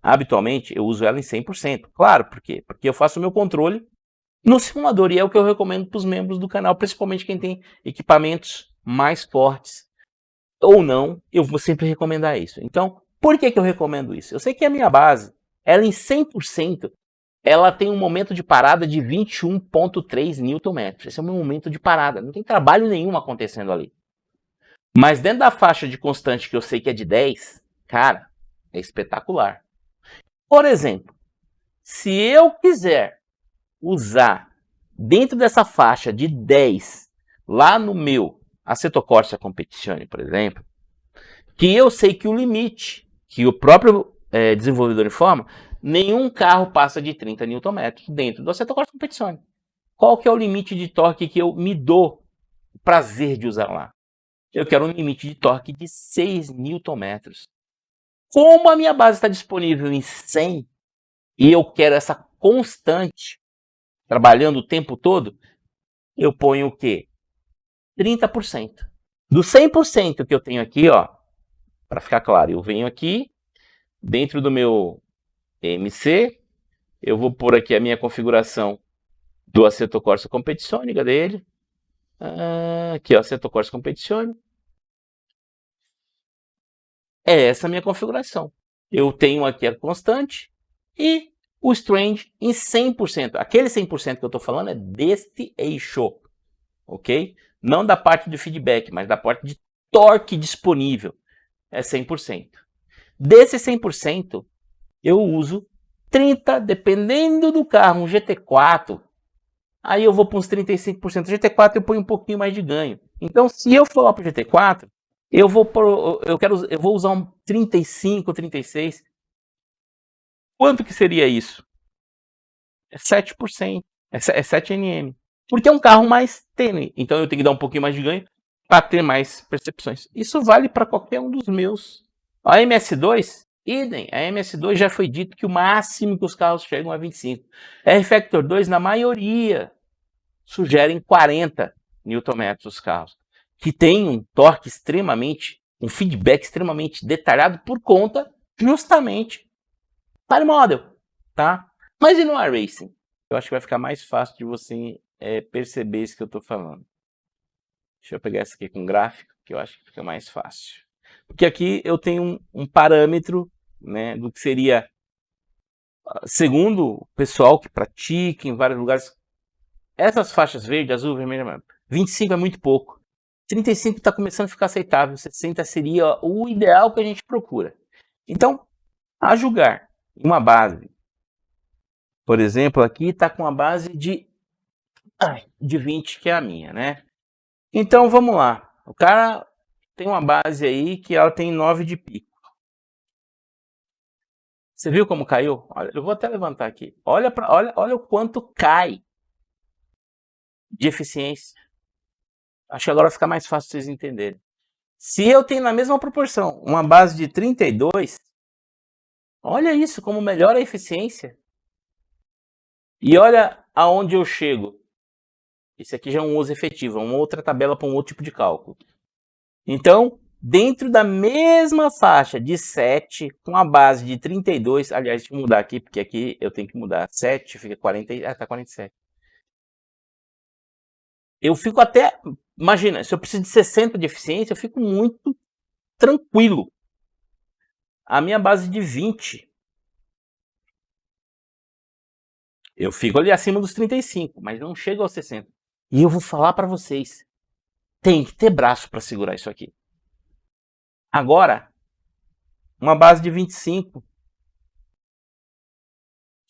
Speaker 2: habitualmente eu uso ela em 100%. Claro, por quê? Porque eu faço o meu controle no simulador, e é o que eu recomendo para os membros do canal, principalmente quem tem equipamentos mais fortes ou não, eu vou sempre recomendar isso. Então, por que eu recomendo isso? Eu sei que a minha base, ela em 100%, ela tem um momento de parada de 21,3 Nm. Esse é o meu momento de parada, não tem trabalho nenhum acontecendo ali. Mas dentro da faixa de constante que eu sei que é de 10, cara, é espetacular. Por exemplo, se eu quiser usar dentro dessa faixa de 10 lá no meu Assetto Corsa Competizione, por exemplo, que eu sei que o limite, que o próprio desenvolvedor informa, nenhum carro passa de 30 Nm dentro do Assetto Corsa Competizione. Qual que é o limite de torque que eu me dou o prazer de usar lá? Eu quero um limite de torque de 6 Nm. Como a minha base está disponível em 100 e eu quero essa constante, trabalhando o tempo todo, eu ponho o quê? 30%. Do 100% que eu tenho aqui, ó, para ficar claro, eu venho aqui, dentro do meu MC, eu vou pôr aqui a minha configuração do Assetto Corsa Competizione, cadê ele? Aqui, ó, Assetto Corsa Competizione. É essa a minha configuração. Eu tenho aqui a constante e o strange em 100%. Aquele 100% que eu estou falando é deste eixo, ok? Não da parte de feedback, mas da parte de torque disponível. É 100%. Desse 100%, eu uso 30%, dependendo do carro, um GT4. Aí eu vou para uns 35%. GT4 eu ponho um pouquinho mais de ganho. Então, se eu for lá para o GT4, eu vou usar um 35, 36. Quanto que seria isso? É 7%. É 7 Nm. Porque é um carro mais tênue. Então eu tenho que dar um pouquinho mais de ganho para ter mais percepções. Isso vale para qualquer um dos meus. A MS2, idem. A MS2 já foi dito que o máximo que os carros chegam é 25. A R-Factor 2, na maioria, sugerem 40 Nm os carros. Que tem um torque extremamente, um feedback extremamente detalhado por conta justamente para o model, tá? Mas e no iRacing? Eu acho que vai ficar mais fácil de você perceber isso que eu estou falando. Deixa eu pegar essa aqui com gráfico, que eu acho que fica mais fácil. Porque aqui eu tenho um parâmetro, né, do que seria, segundo o pessoal que pratica em vários lugares, essas faixas verde, azul, vermelho, 25 é muito pouco. 35 está começando a ficar aceitável. 60 seria o ideal que a gente procura. Então, a julgar uma base, por exemplo, aqui está com a base de 20, que é a minha, né? Então, vamos lá. O cara tem uma base aí que ela tem 9 de pico. Você viu como caiu? Olha, eu vou até levantar aqui. Olha o quanto cai de eficiência. Acho que agora fica mais fácil vocês entenderem. Se eu tenho na mesma proporção uma base de 32, olha isso, como melhora a eficiência. E olha aonde eu chego. Esse aqui já é um uso efetivo, uma outra tabela para um outro tipo de cálculo. Então, dentro da mesma faixa de 7, com a base de 32, aliás, deixa eu mudar aqui, porque aqui eu tenho que mudar. 7 fica 40, tá 47. Eu fico até, imagina, se eu preciso de 60 de eficiência, eu fico muito tranquilo. A minha base de 20, eu fico ali acima dos 35, mas não chego aos 60. E eu vou falar para vocês, tem que ter braço para segurar isso aqui. Agora, uma base de 25,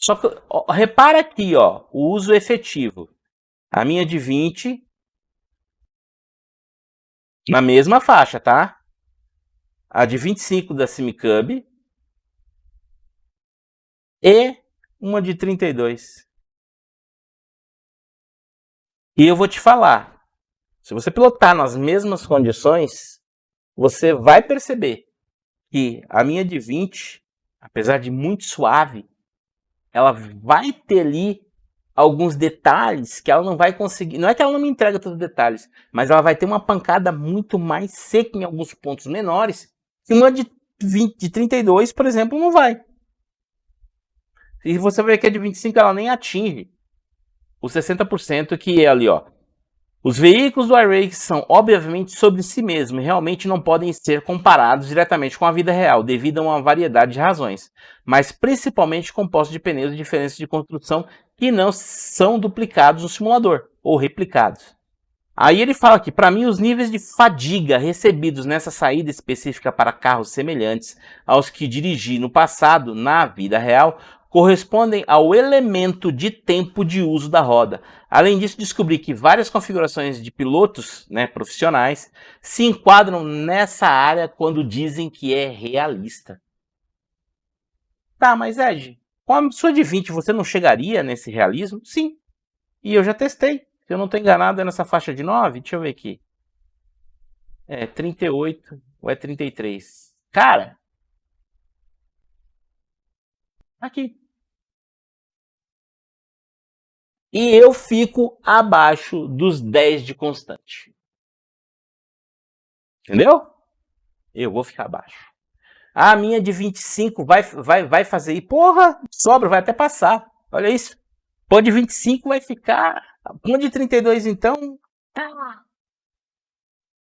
Speaker 2: Só que, ó, repara aqui, ó, o uso efetivo. A minha de 20, na mesma faixa, tá? A de 25 da SimCub e uma de 32. E eu vou te falar, se você pilotar nas mesmas condições, você vai perceber que a minha de 20, apesar de muito suave, ela vai ter ali alguns detalhes que ela não vai conseguir. Não é que ela não me entrega todos os detalhes, mas ela vai ter uma pancada muito mais seca em alguns pontos menores, que uma de 20, de 32, por exemplo, não vai. E você vai ver que a de 25 ela nem atinge os 60% que é ali, ó. Os veículos do iRacing são obviamente sobre si mesmos e realmente não podem ser comparados diretamente com a vida real, devido a uma variedade de razões, mas principalmente compostos de pneus e diferenças de construção que não são duplicados no simulador, ou replicados. Aí ele fala que, para mim, os níveis de fadiga recebidos nessa saída específica para carros semelhantes aos que dirigi no passado, na vida real, correspondem ao elemento de tempo de uso da roda. Além disso, descobri que várias configurações de pilotos, né, profissionais se enquadram nessa área quando dizem que é realista. Tá, mas Ed, com a sua de 20 você não chegaria nesse realismo? Sim, e eu já testei. Se eu não estou enganado, é nessa faixa de 9. Deixa eu ver aqui. É 38 ou é 33? Cara, aqui. E eu fico abaixo dos 10 de constante. Entendeu? Eu vou ficar abaixo. A minha de 25 vai fazer. E porra, sobra, vai até passar. Olha isso. Pô, de 25 vai ficar. Uma de 32, então. Tá.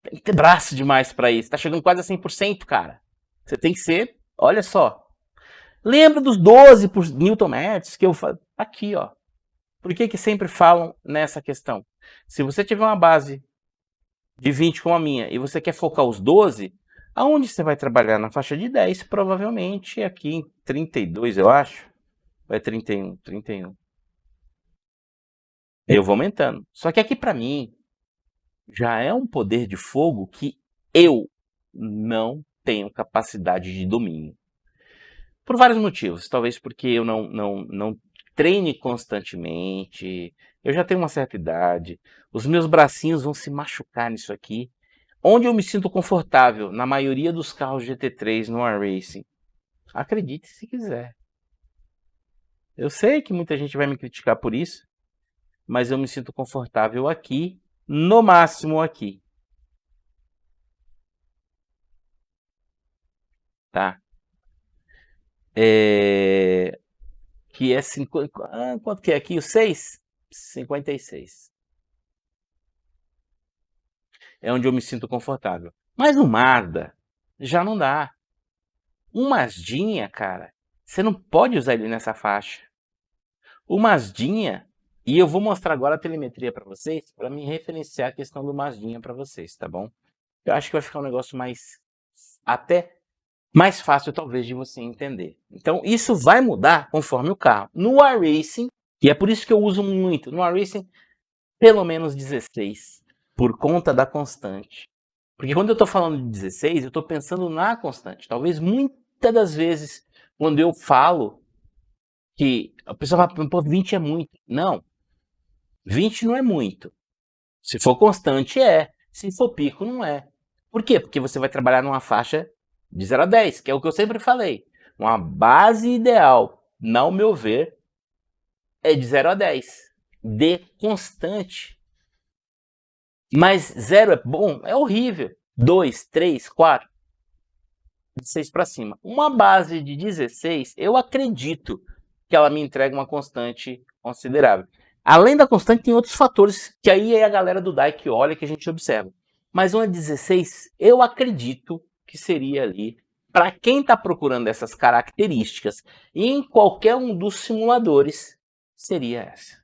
Speaker 2: Tem que ter braço demais pra isso. Tá chegando quase a 100%, cara. Você tem que ser. Olha só. Lembra dos 12 por Newton metros que eu falo? Aqui, ó. Por que sempre falam nessa questão? Se você tiver uma base de 20 como a minha e você quer focar os 12, aonde você vai trabalhar? Na faixa de 10, provavelmente aqui em 32, eu acho. Vai 31, 31. Eu vou aumentando. Só que aqui para mim já é um poder de fogo que eu não tenho capacidade de domínio. Por vários motivos. Talvez porque eu não treine constantemente. Eu já tenho uma certa idade. Os meus bracinhos vão se machucar nisso aqui. Onde eu me sinto confortável, na maioria dos carros GT3 no iRacing. Acredite se quiser. Eu sei que muita gente vai me criticar por isso, mas eu me sinto confortável aqui, no máximo aqui. Tá? Que é 50, quanto que é aqui? O 6? 56. É onde eu me sinto confortável. Mas o Mazda já não dá. Um Mazdinha, cara, você não pode usar ele nessa faixa. O Mazdinha, e eu vou mostrar agora a telemetria para vocês, para me referenciar a questão do Mazdinha para vocês, tá bom? Eu acho que vai ficar um negócio mais, até mais fácil talvez de você entender. Então isso vai mudar conforme o carro. No iRacing, e é por isso que eu uso muito, no iRacing pelo menos 16, por conta da constante. Porque quando eu estou falando de 16, eu estou pensando na constante. Talvez muitas das vezes, quando eu falo que a pessoa fala, pô, 20 é muito. Não, 20 não é muito. Se for constante, é. Se for pico, não é. Por quê? Porque você vai trabalhar numa faixa de 0 a 10, que é o que eu sempre falei. Uma base ideal, ao meu ver, é de 0 a 10. De constante. Mas 0 é bom? É horrível. 2, 3, 4, 16 para cima. Uma base de 16, eu acredito que ela me entrega uma constante considerável. Além da constante, tem outros fatores que aí é a galera do DAI que olha, que a gente observa. Mas uma 16, eu acredito que seria ali, para quem está procurando essas características, em qualquer um dos simuladores, seria essa.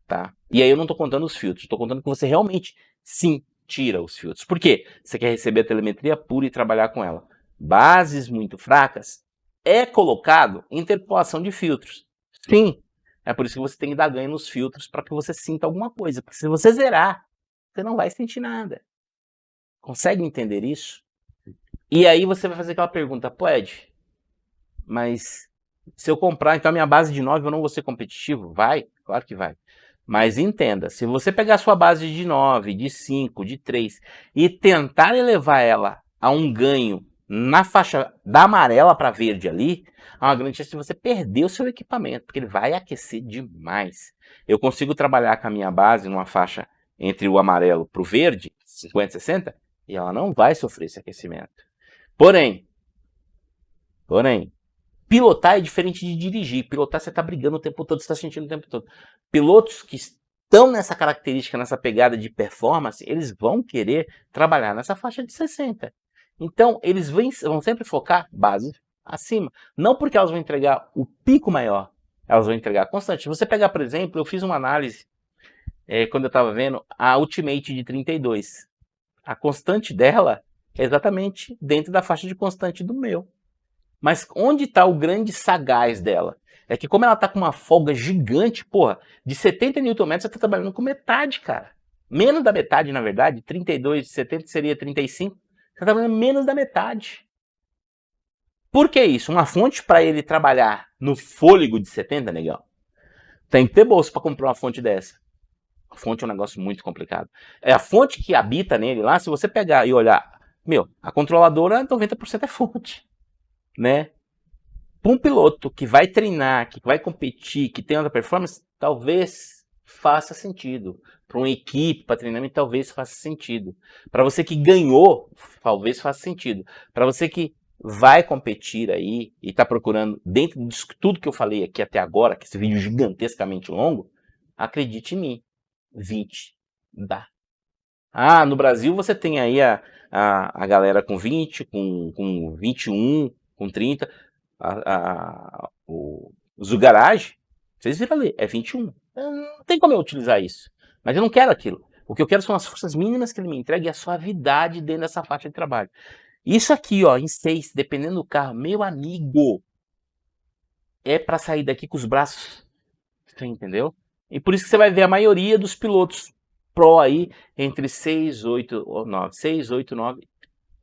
Speaker 2: Tá? E aí eu não estou contando os filtros, estou contando que você realmente, sim, tira os filtros. Por quê? Você quer receber a telemetria pura e trabalhar com ela. Bases muito fracas, é colocado interpolação de filtros. Sim. É por isso que você tem que dar ganho nos filtros para que você sinta alguma coisa. Porque se você zerar, você não vai sentir nada. Consegue entender isso? E aí você vai fazer aquela pergunta, pô, Ed, mas se eu comprar, então a minha base de 9 eu não vou ser competitivo? Vai? Claro que vai. Mas entenda, se você pegar a sua base de 9, de 5, de 3 e tentar elevar ela a um ganho na faixa da amarela para verde ali, há uma grande chance de você perder o seu equipamento, porque ele vai aquecer demais. Eu consigo trabalhar com a minha base numa faixa entre o amarelo para o verde, 50, 60, e ela não vai sofrer esse aquecimento. Porém, pilotar é diferente de dirigir. Pilotar você está brigando o tempo todo, você está sentindo o tempo todo. Pilotos que estão nessa característica, nessa pegada de performance, eles vão querer trabalhar nessa faixa de 60. Então, eles vão sempre focar base acima. Não porque elas vão entregar o pico maior, elas vão entregar constante. Se você pegar, por exemplo, eu fiz uma análise quando eu estava vendo a Ultimate de 32. A constante dela é exatamente dentro da faixa de constante do meu. Mas onde está o grande sagaz dela? É que como ela está com uma folga gigante, porra, de 70 Nm você está trabalhando com metade, cara. Menos da metade, na verdade. 32 de 70 seria 35. Você está trabalhando menos da metade. Por que isso? Uma fonte para ele trabalhar no fôlego de 70, negão, tem que ter bolsa para comprar uma fonte dessa. A fonte é um negócio muito complicado. É a fonte que habita nele lá, se você pegar e olhar, a controladora 90% é fonte, né? Para um piloto que vai treinar, que vai competir, que tem alta performance, talvez faça sentido. Para uma equipe, para treinamento, talvez faça sentido. Para você que ganhou, talvez faça sentido. Para você que vai competir aí e está procurando, dentro de tudo que eu falei aqui até agora, que esse vídeo gigantescamente longo, acredite em mim, 20 dá. No Brasil você tem aí a galera com 20, com 21, com 30. O Zugarage, vocês viram ali, é 21. Não tem como eu utilizar isso. Mas eu não quero aquilo. O que eu quero são as forças mínimas que ele me entrega e a suavidade dentro dessa faixa de trabalho. Isso aqui, ó, em 6, dependendo do carro, meu amigo, é para sair daqui com os braços. Você entendeu? E por isso que você vai ver a maioria dos pilotos Pro aí entre 6, 8 ou 9. 6, 8, 9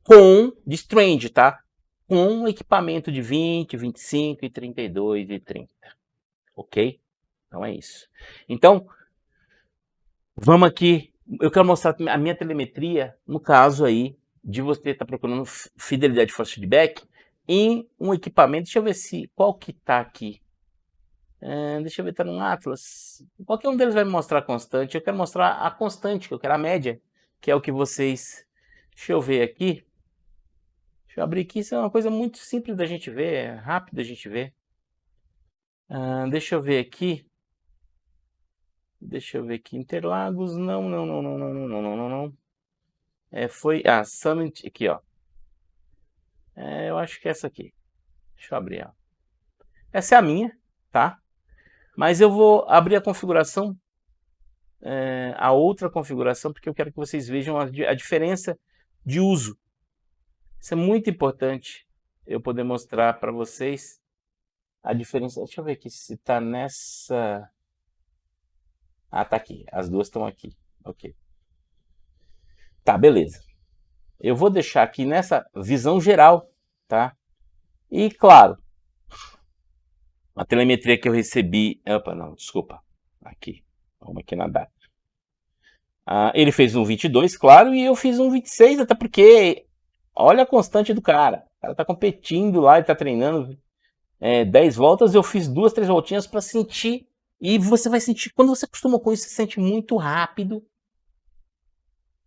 Speaker 2: com de Strange, tá? Com um equipamento de 20, 25 e 32 e 30. Ok? Então é isso. Então, vamos aqui. Eu quero mostrar a minha telemetria, no caso aí, de você estar procurando fidelidade de force feedback em um equipamento. Deixa eu ver qual que tá aqui. Deixa eu ver, tá no Atlas. Qualquer um deles vai me mostrar a constante. Eu quero mostrar a constante, que eu quero a média, que é o que vocês... Deixa eu ver aqui. Deixa eu abrir aqui, isso é uma coisa muito simples da gente ver, é rápido da gente ver. Deixa eu ver aqui. Deixa eu ver aqui, Interlagos, não. Foi a Summit, aqui, ó. Eu acho que é essa aqui. Deixa eu abrir, ó. Essa é a minha, tá? Mas eu vou abrir a configuração, a outra configuração, porque eu quero que vocês vejam a diferença de uso. Isso é muito importante eu poder mostrar para vocês a diferença. Deixa eu ver aqui se está nessa... tá aqui. As duas estão aqui. Ok. Tá, beleza. Eu vou deixar aqui nessa visão geral, tá? E, claro, a telemetria que eu recebi... Opa, não, desculpa. Aqui. Vamos aqui na data. Ele fez um 22, claro, e eu fiz um 26, até porque... Olha a constante do cara. O cara tá competindo lá, ele tá treinando 10 voltas, eu fiz 2, 3 voltinhas para sentir. E você vai sentir, quando você acostuma com isso, você sente muito rápido.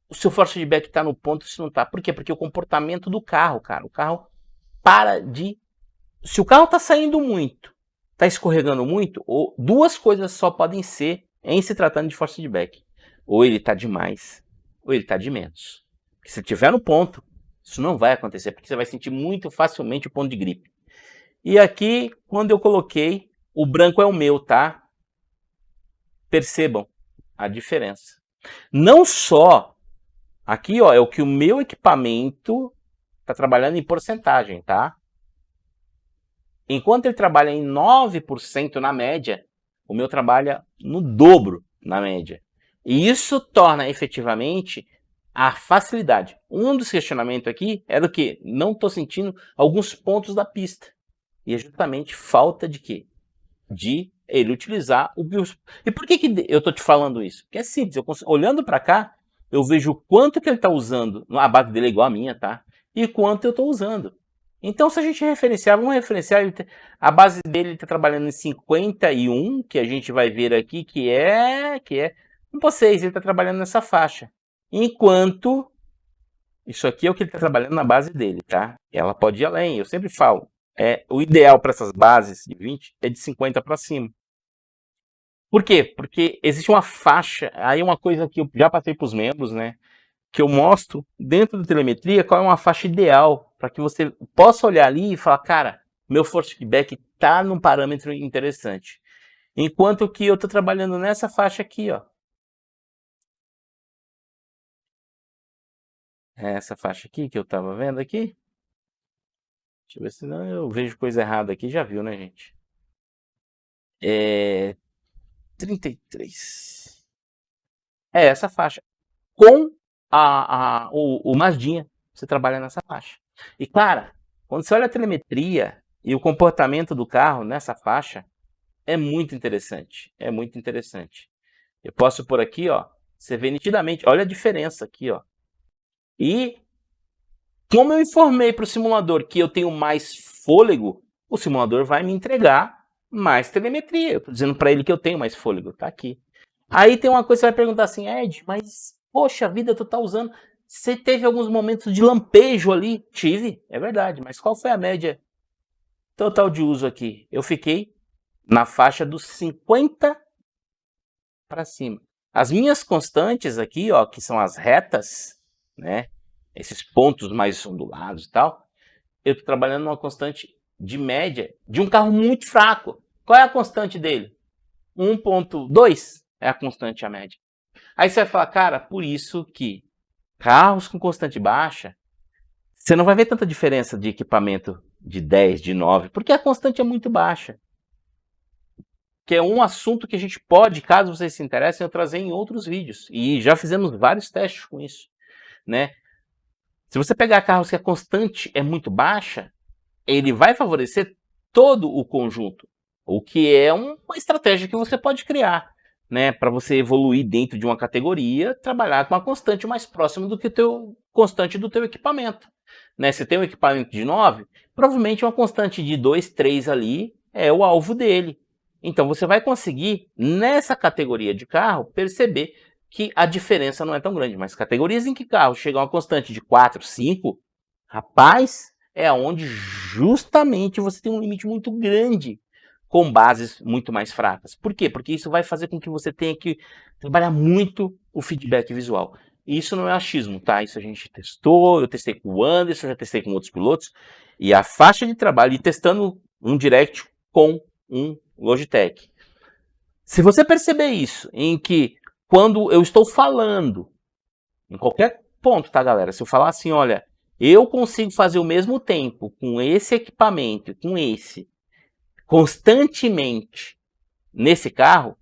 Speaker 2: O seu force feedback tá no ponto, se não tá. Por quê? Porque o comportamento do carro, cara. O carro para de... Se o carro tá saindo muito, tá escorregando muito, ou duas coisas só podem ser em se tratando de force feedback. Ou ele tá demais, ou ele tá de menos. Porque se tiver no ponto, isso não vai acontecer, porque você vai sentir muito facilmente o ponto de gripe. E aqui, quando eu coloquei, o branco é o meu, tá? Percebam a diferença. Não só, aqui ó, é o que o meu equipamento está trabalhando em porcentagem, tá? Enquanto ele trabalha em 9% na média, o meu trabalha no dobro na média. E isso torna efetivamente a facilidade. Um dos questionamentos aqui era o que? Não estou sentindo alguns pontos da pista. E é justamente falta de quê? De ele utilizar o BIOS. E por que eu estou te falando isso? Porque é simples, olhando para cá, eu vejo o quanto que ele está usando, a base dele é igual a minha, tá? E quanto eu estou usando. Então, se a gente referenciar, vamos referenciar, a base dele está trabalhando em 51, que a gente vai ver aqui, que é 1.6, ele está trabalhando nessa faixa. Enquanto, isso aqui é o que ele está trabalhando na base dele, tá? Ela pode ir além, eu sempre falo. O ideal para essas bases de 20 é de 50 para cima. Por quê? Porque existe uma faixa, aí uma coisa que eu já passei para os membros, né? Que eu mostro dentro da telemetria qual é uma faixa ideal para que você possa olhar ali e falar, cara, meu force feedback está num parâmetro interessante. Enquanto que eu estou trabalhando nessa faixa aqui, ó. Essa faixa aqui que eu estava vendo aqui. Deixa eu ver se não eu vejo coisa errada aqui. Já viu, né, gente? 33. É essa faixa. Com o Mazdinha, você trabalha nessa faixa. E, cara, quando você olha a telemetria e o comportamento do carro nessa faixa, é muito interessante. É muito interessante. Eu posso por aqui, ó. Você vê nitidamente. Olha a diferença aqui, ó. E como eu informei para o simulador que eu tenho mais fôlego, o simulador vai me entregar mais telemetria. Eu estou dizendo para ele que eu tenho mais fôlego. Tá aqui. Aí tem uma coisa que você vai perguntar assim, Ed, mas poxa vida, tu tá usando. Você teve alguns momentos de lampejo ali? Tive, é verdade. Mas qual foi a média total de uso aqui? Eu fiquei na faixa dos 50 para cima. As minhas constantes aqui, ó, que são as retas, né? Esses pontos mais ondulados e tal, eu estou trabalhando numa constante de média de um carro muito fraco. Qual é a constante dele? 1.2 é a constante a média. Aí você vai falar, cara, por isso que carros com constante baixa, você não vai ver tanta diferença de equipamento de 10, de 9, porque a constante é muito baixa. Que é um assunto que a gente pode, caso vocês se interessem, eu trazer em outros vídeos. E já fizemos vários testes com isso, né? Se você pegar carros que a constante é muito baixa, ele vai favorecer todo o conjunto, o que é uma estratégia que você pode criar, né, para você evoluir dentro de uma categoria, trabalhar com uma constante mais próxima do que o teu constante do teu equipamento, né? Se tem um equipamento de 9, provavelmente uma constante de 2, 3 ali é o alvo dele. Então você vai conseguir nessa categoria de carro perceber que a diferença não é tão grande, mas categorias em que carro chega a uma constante de 4, 5, rapaz, é onde justamente você tem um limite muito grande com bases muito mais fracas. Por quê? Porque isso vai fazer com que você tenha que trabalhar muito o feedback visual. E isso não é achismo, tá? Isso a gente testou, eu testei com o Anderson, já testei com outros pilotos, e a faixa de trabalho, e testando um Direct com um Logitech. Se você perceber isso, em que quando eu estou falando, em qualquer ponto, tá, galera? Se eu falar assim, olha, eu consigo fazer o mesmo tempo com esse equipamento, com esse, constantemente nesse carro,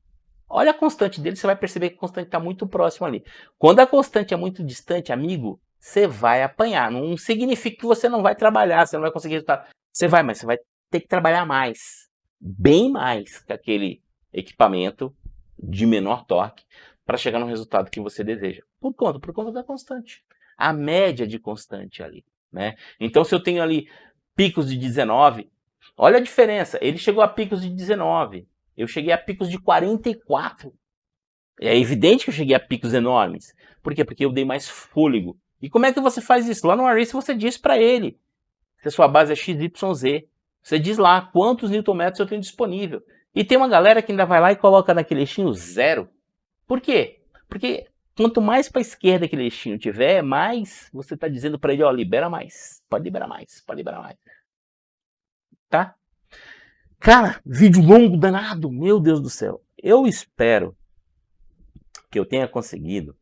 Speaker 2: olha a constante dele, você vai perceber que a constante está muito próxima ali. Quando a constante é muito distante, amigo, você vai apanhar. Não significa que você não vai trabalhar, você não vai conseguir resultado. Você vai, mas você vai ter que trabalhar mais. Bem mais que aquele equipamento de menor torque para chegar no resultado que você deseja. Por conta da constante. A média de constante ali, né? Então, se eu tenho ali picos de 19, olha a diferença. Ele chegou a picos de 19. Eu cheguei a picos de 44. É evidente que eu cheguei a picos enormes. Por quê? Porque eu dei mais fôlego. E como é que você faz isso? Lá no Race você diz para ele se a sua base é XYZ. Você diz lá quantos Nm eu tenho disponível. E tem uma galera que ainda vai lá e coloca naquele eixinho 0. Por quê? Porque quanto mais para a esquerda aquele eixinho tiver, mais você está dizendo para ele, ó, libera mais. Pode liberar mais, pode liberar mais. Tá? Cara, vídeo longo danado, meu Deus do céu. Eu espero que eu tenha conseguido,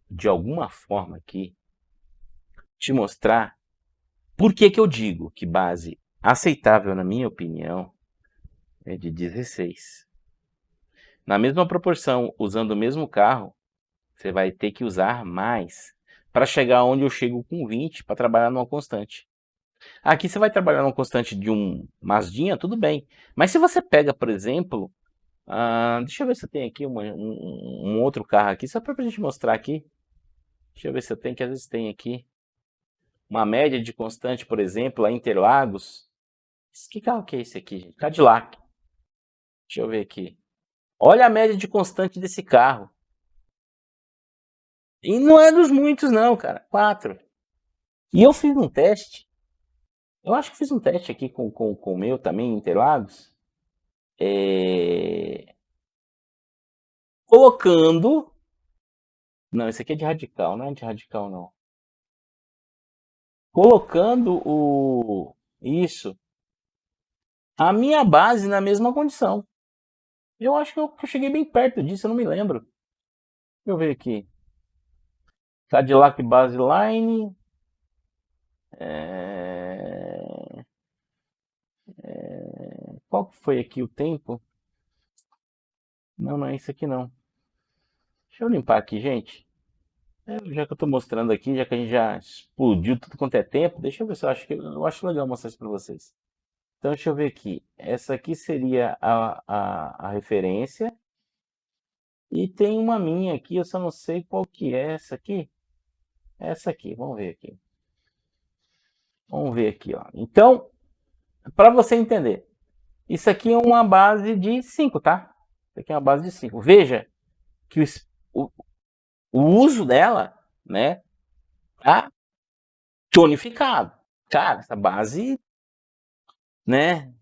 Speaker 2: de alguma forma aqui, te mostrar por que eu digo que base aceitável, na minha opinião, é de 16. Na mesma proporção, usando o mesmo carro, você vai ter que usar mais para chegar onde eu chego com 20 para trabalhar numa constante. Aqui você vai trabalhar numa constante de um Mazdinha, tudo bem. Mas se você pega, por exemplo, deixa eu ver se eu tenho aqui um outro carro aqui, só para a gente mostrar aqui. Deixa eu ver se eu tenho, que às vezes tem aqui. Uma média de constante, por exemplo, a Interlagos. Que carro que é esse aqui, gente? Cadillac. Deixa eu ver aqui. Olha a média de constante desse carro. E não é dos muitos não, cara. 4. E eu fiz um teste. Eu acho que fiz um teste aqui com o meu também, Interlagos. Colocando... Não, esse aqui é de radical, não é de radical não. Colocando isso, a minha base na mesma condição. Eu acho que eu cheguei bem perto disso, eu não me lembro. Deixa eu ver aqui. Cadillac Baseline. Qual que foi aqui o tempo? Não é isso aqui não. Deixa eu limpar aqui, gente. Já que eu tô mostrando aqui, já que a gente já explodiu tudo quanto é tempo, deixa eu ver se eu acho legal mostrar isso para vocês. Então deixa eu ver aqui. Essa aqui seria a referência. E tem uma minha aqui, eu só não sei qual que é essa aqui. Essa aqui, vamos ver aqui. Vamos ver aqui, ó. Então, para você entender, isso aqui é uma base de 5, tá? Isso aqui é uma base de 5. Veja que o uso dela, né, tá tonificado. Cara, essa base, né?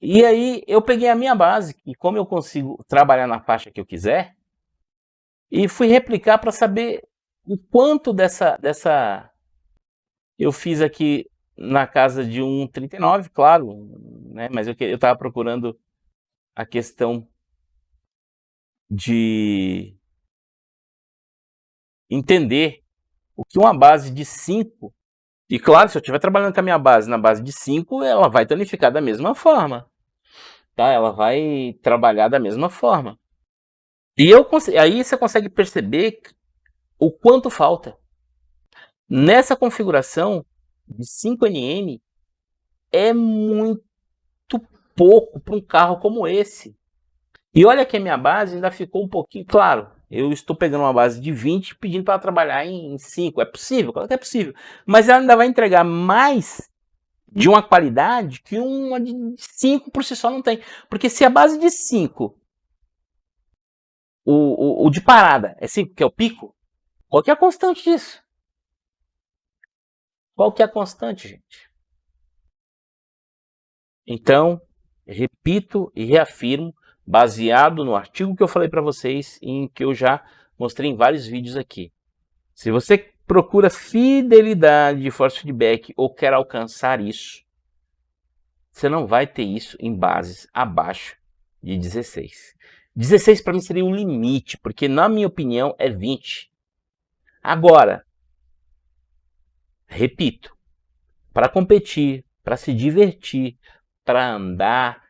Speaker 2: E aí eu peguei a minha base, e como eu consigo trabalhar na faixa que eu quiser, e fui replicar para saber o quanto dessa eu fiz aqui na casa de 1,39, claro, né? Mas eu estava procurando a questão de entender o que uma base de 5, e claro, se eu estiver trabalhando com a minha base na base de 5, ela vai tonificar da mesma forma, tá? Ela vai trabalhar da mesma forma. E aí você consegue perceber o quanto falta. Nessa configuração de 5nm é muito pouco para um carro como esse. E olha que a minha base ainda ficou um pouquinho... Claro, eu estou pegando uma base de 20 pedindo para trabalhar em 5. É possível? Claro que é possível. Mas ela ainda vai entregar mais de uma qualidade que uma de 5 por si só não tem. Porque se a base de 5, o de parada é 5, que é o pico, qual que é a constante disso? Qual que é a constante, gente? Então, repito e reafirmo, baseado no artigo que eu falei para vocês, em que eu já mostrei em vários vídeos aqui. Se você procura fidelidade de force feedback ou quer alcançar isso, você não vai ter isso em bases abaixo de 16. 16 para mim seria o limite, porque na minha opinião é 20. Agora, repito, para competir, para se divertir, para andar,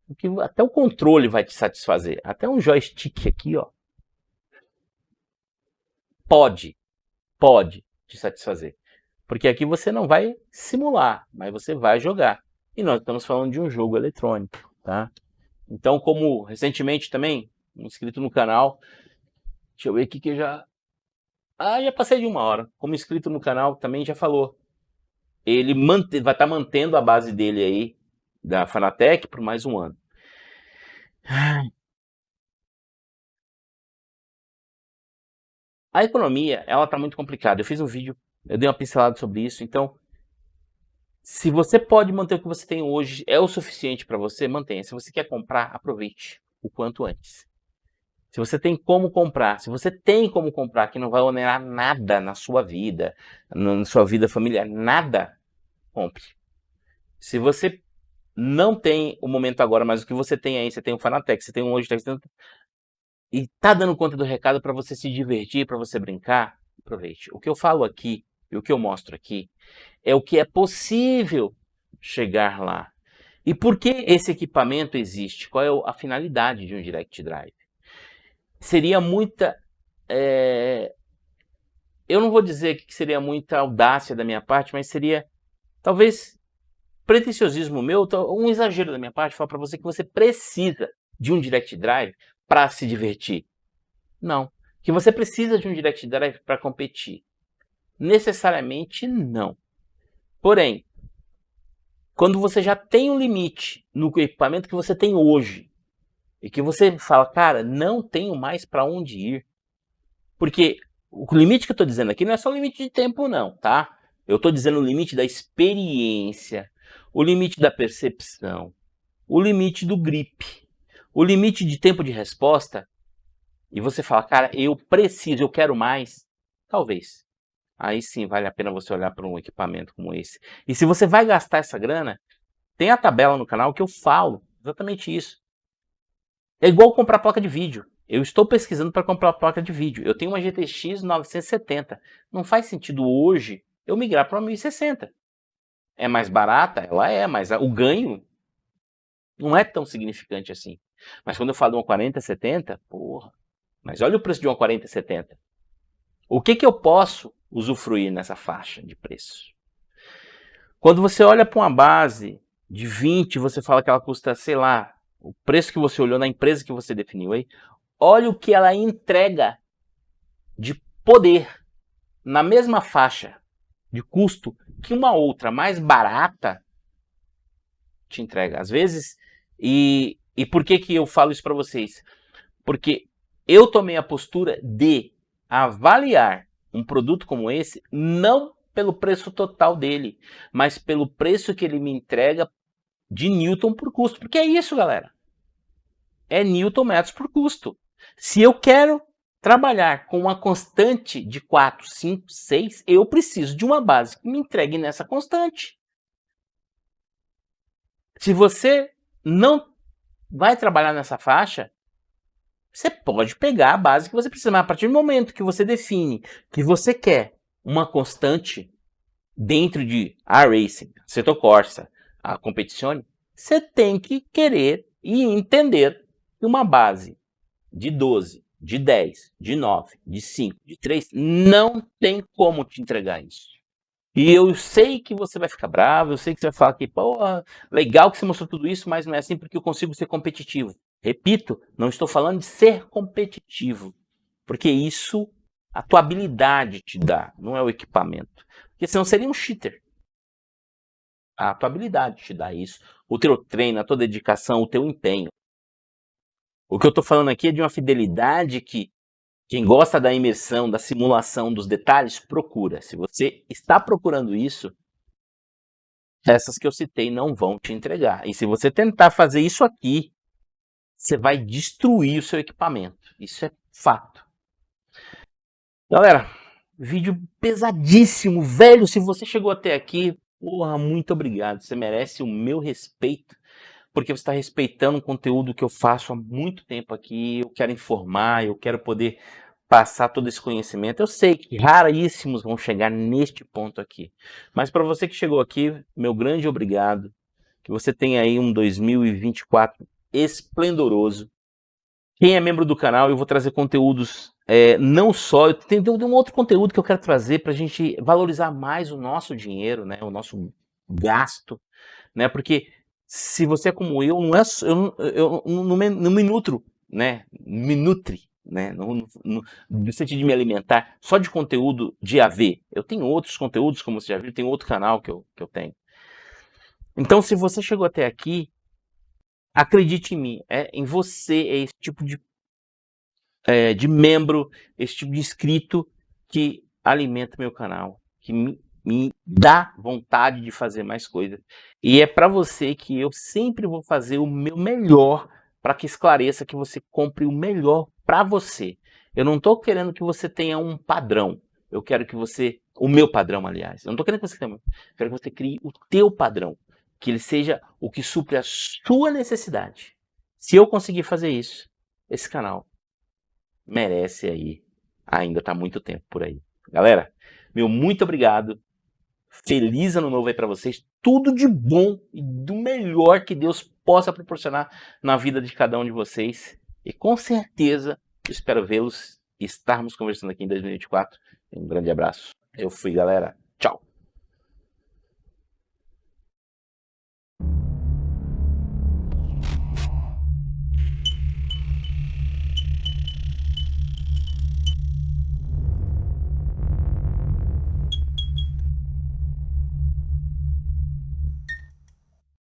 Speaker 2: porque até o controle vai te satisfazer. Até um joystick aqui, ó, pode te satisfazer. Porque aqui você não vai simular, mas você vai jogar. E nós estamos falando de um jogo eletrônico, tá? Então, como recentemente também, um inscrito no canal, deixa eu ver aqui que eu já passei de 1 hora. Como inscrito no canal também já falou. Ele vai estar mantendo a base dele aí, da Fanatec, por mais 1 ano. A economia, ela tá muito complicada. Eu fiz um vídeo, eu dei uma pincelada sobre isso. Então, se você pode manter o que você tem hoje, é o suficiente para você, mantenha. Se você quer comprar, aproveite o quanto antes. Se você tem como comprar, que não vai onerar nada na sua vida familiar, nada, compre. Se você não tem o momento agora, mas o que você tem aí, você tem um Fanatec, você tem um Logitech, e tá dando conta do recado para você se divertir, para você brincar, aproveite. O que eu falo aqui e o que eu mostro aqui é o que é possível chegar lá. E por que esse equipamento existe? Qual é a finalidade de um Direct Drive? Seria muita... eu não vou dizer que seria muita audácia da minha parte, mas seria talvez pretensiosismo meu, um exagero da minha parte, falar para você que você precisa de um Direct Drive para se divertir. Não. Que você precisa de um Direct Drive para competir. Necessariamente não. Porém, quando você já tem um limite no equipamento que você tem hoje, e que você fala, cara, não tenho mais para onde ir. Porque o limite que eu estou dizendo aqui não é só o limite de tempo não, tá? Eu estou dizendo o limite da experiência, o limite da percepção, o limite do grip, o limite de tempo de resposta. E você fala, cara, eu preciso, eu quero mais. Talvez. Aí sim vale a pena você olhar para um equipamento como esse. E se você vai gastar essa grana, tem a tabela no canal que eu falo exatamente isso. É igual comprar placa de vídeo. Eu estou pesquisando para comprar placa de vídeo. Eu tenho uma GTX 970. Não faz sentido hoje eu migrar para uma 1060. É mais barata? Ela é, mas o ganho não é tão significante assim. Mas quando eu falo de uma 4070, porra. Mas olha o preço de uma 4070. O que eu posso usufruir nessa faixa de preço? Quando você olha para uma base de 20, você fala que ela custa, sei lá, o preço que você olhou na empresa que você definiu aí, olha o que ela entrega de poder na mesma faixa de custo que uma outra mais barata te entrega. Às vezes, e por que eu falo isso para vocês? Porque eu tomei a postura de avaliar um produto como esse não pelo preço total dele, mas pelo preço que ele me entrega de Newton por custo. Porque é isso, galera. É Newton metros por custo. Se eu quero trabalhar com uma constante de 4, 5, 6, eu preciso de uma base que me entregue nessa constante. Se você não vai trabalhar nessa faixa, você pode pegar a base que você precisa, mas a partir do momento que você define que você quer uma constante dentro de iRacing, Assetto Corsa, a Competizione, você tem que querer e entender que uma base de 12, de 10, de 9, de 5, de 3, não tem como te entregar isso. E eu sei que você vai ficar bravo, eu sei que você vai falar que, porra, legal que você mostrou tudo isso, mas não é assim porque eu consigo ser competitivo. Repito, não estou falando de ser competitivo, porque isso a tua habilidade te dá, não é o equipamento. Porque senão seria um cheater. A tua habilidade te dá isso, o teu treino, a tua dedicação, o teu empenho. O que eu estou falando aqui é de uma fidelidade que quem gosta da imersão, da simulação, dos detalhes, procura. Se você está procurando isso, essas que eu citei não vão te entregar. E se você tentar fazer isso aqui, você vai destruir o seu equipamento. Isso é fato. Galera, vídeo pesadíssimo, velho. Se você chegou até aqui, porra, muito obrigado. Você merece o meu respeito, porque você está respeitando o conteúdo que eu faço há muito tempo aqui. Eu quero informar, eu quero poder passar todo esse conhecimento. Eu sei que raríssimos vão chegar neste ponto aqui. Mas para você que chegou aqui, meu grande obrigado. Que você tenha aí um 2024 esplendoroso. Quem é membro do canal, eu vou trazer conteúdos, não só... Tem um outro conteúdo que eu quero trazer para a gente valorizar mais o nosso dinheiro, né, o nosso gasto. Né, porque se você é como eu, não é, eu não me nutro, né, me nutre, né, no sentido de me alimentar só de conteúdo de AV. Eu tenho outros conteúdos, como você já viu, tem outro canal que eu tenho. Então, se você chegou até aqui, acredite em mim, em você, é esse tipo de membro, esse tipo de inscrito que alimenta meu canal, que me dá vontade de fazer mais coisas. E é para você que eu sempre vou fazer o meu melhor para que esclareça que você compre o melhor para você. Eu não estou querendo que você tenha um padrão. Eu quero que você... O meu padrão, aliás. Eu não estou querendo que você tenha... Eu quero que você crie o teu padrão. Que ele seja o que supre a sua necessidade. Se eu conseguir fazer isso, esse canal merece aí. Ainda está muito tempo por aí. Galera, meu muito obrigado. Feliz ano novo aí pra vocês. Tudo de bom e do melhor que Deus possa proporcionar na vida de cada um de vocês. E com certeza eu espero vê-los e estarmos conversando aqui em 2024. Um grande abraço. Eu fui, galera.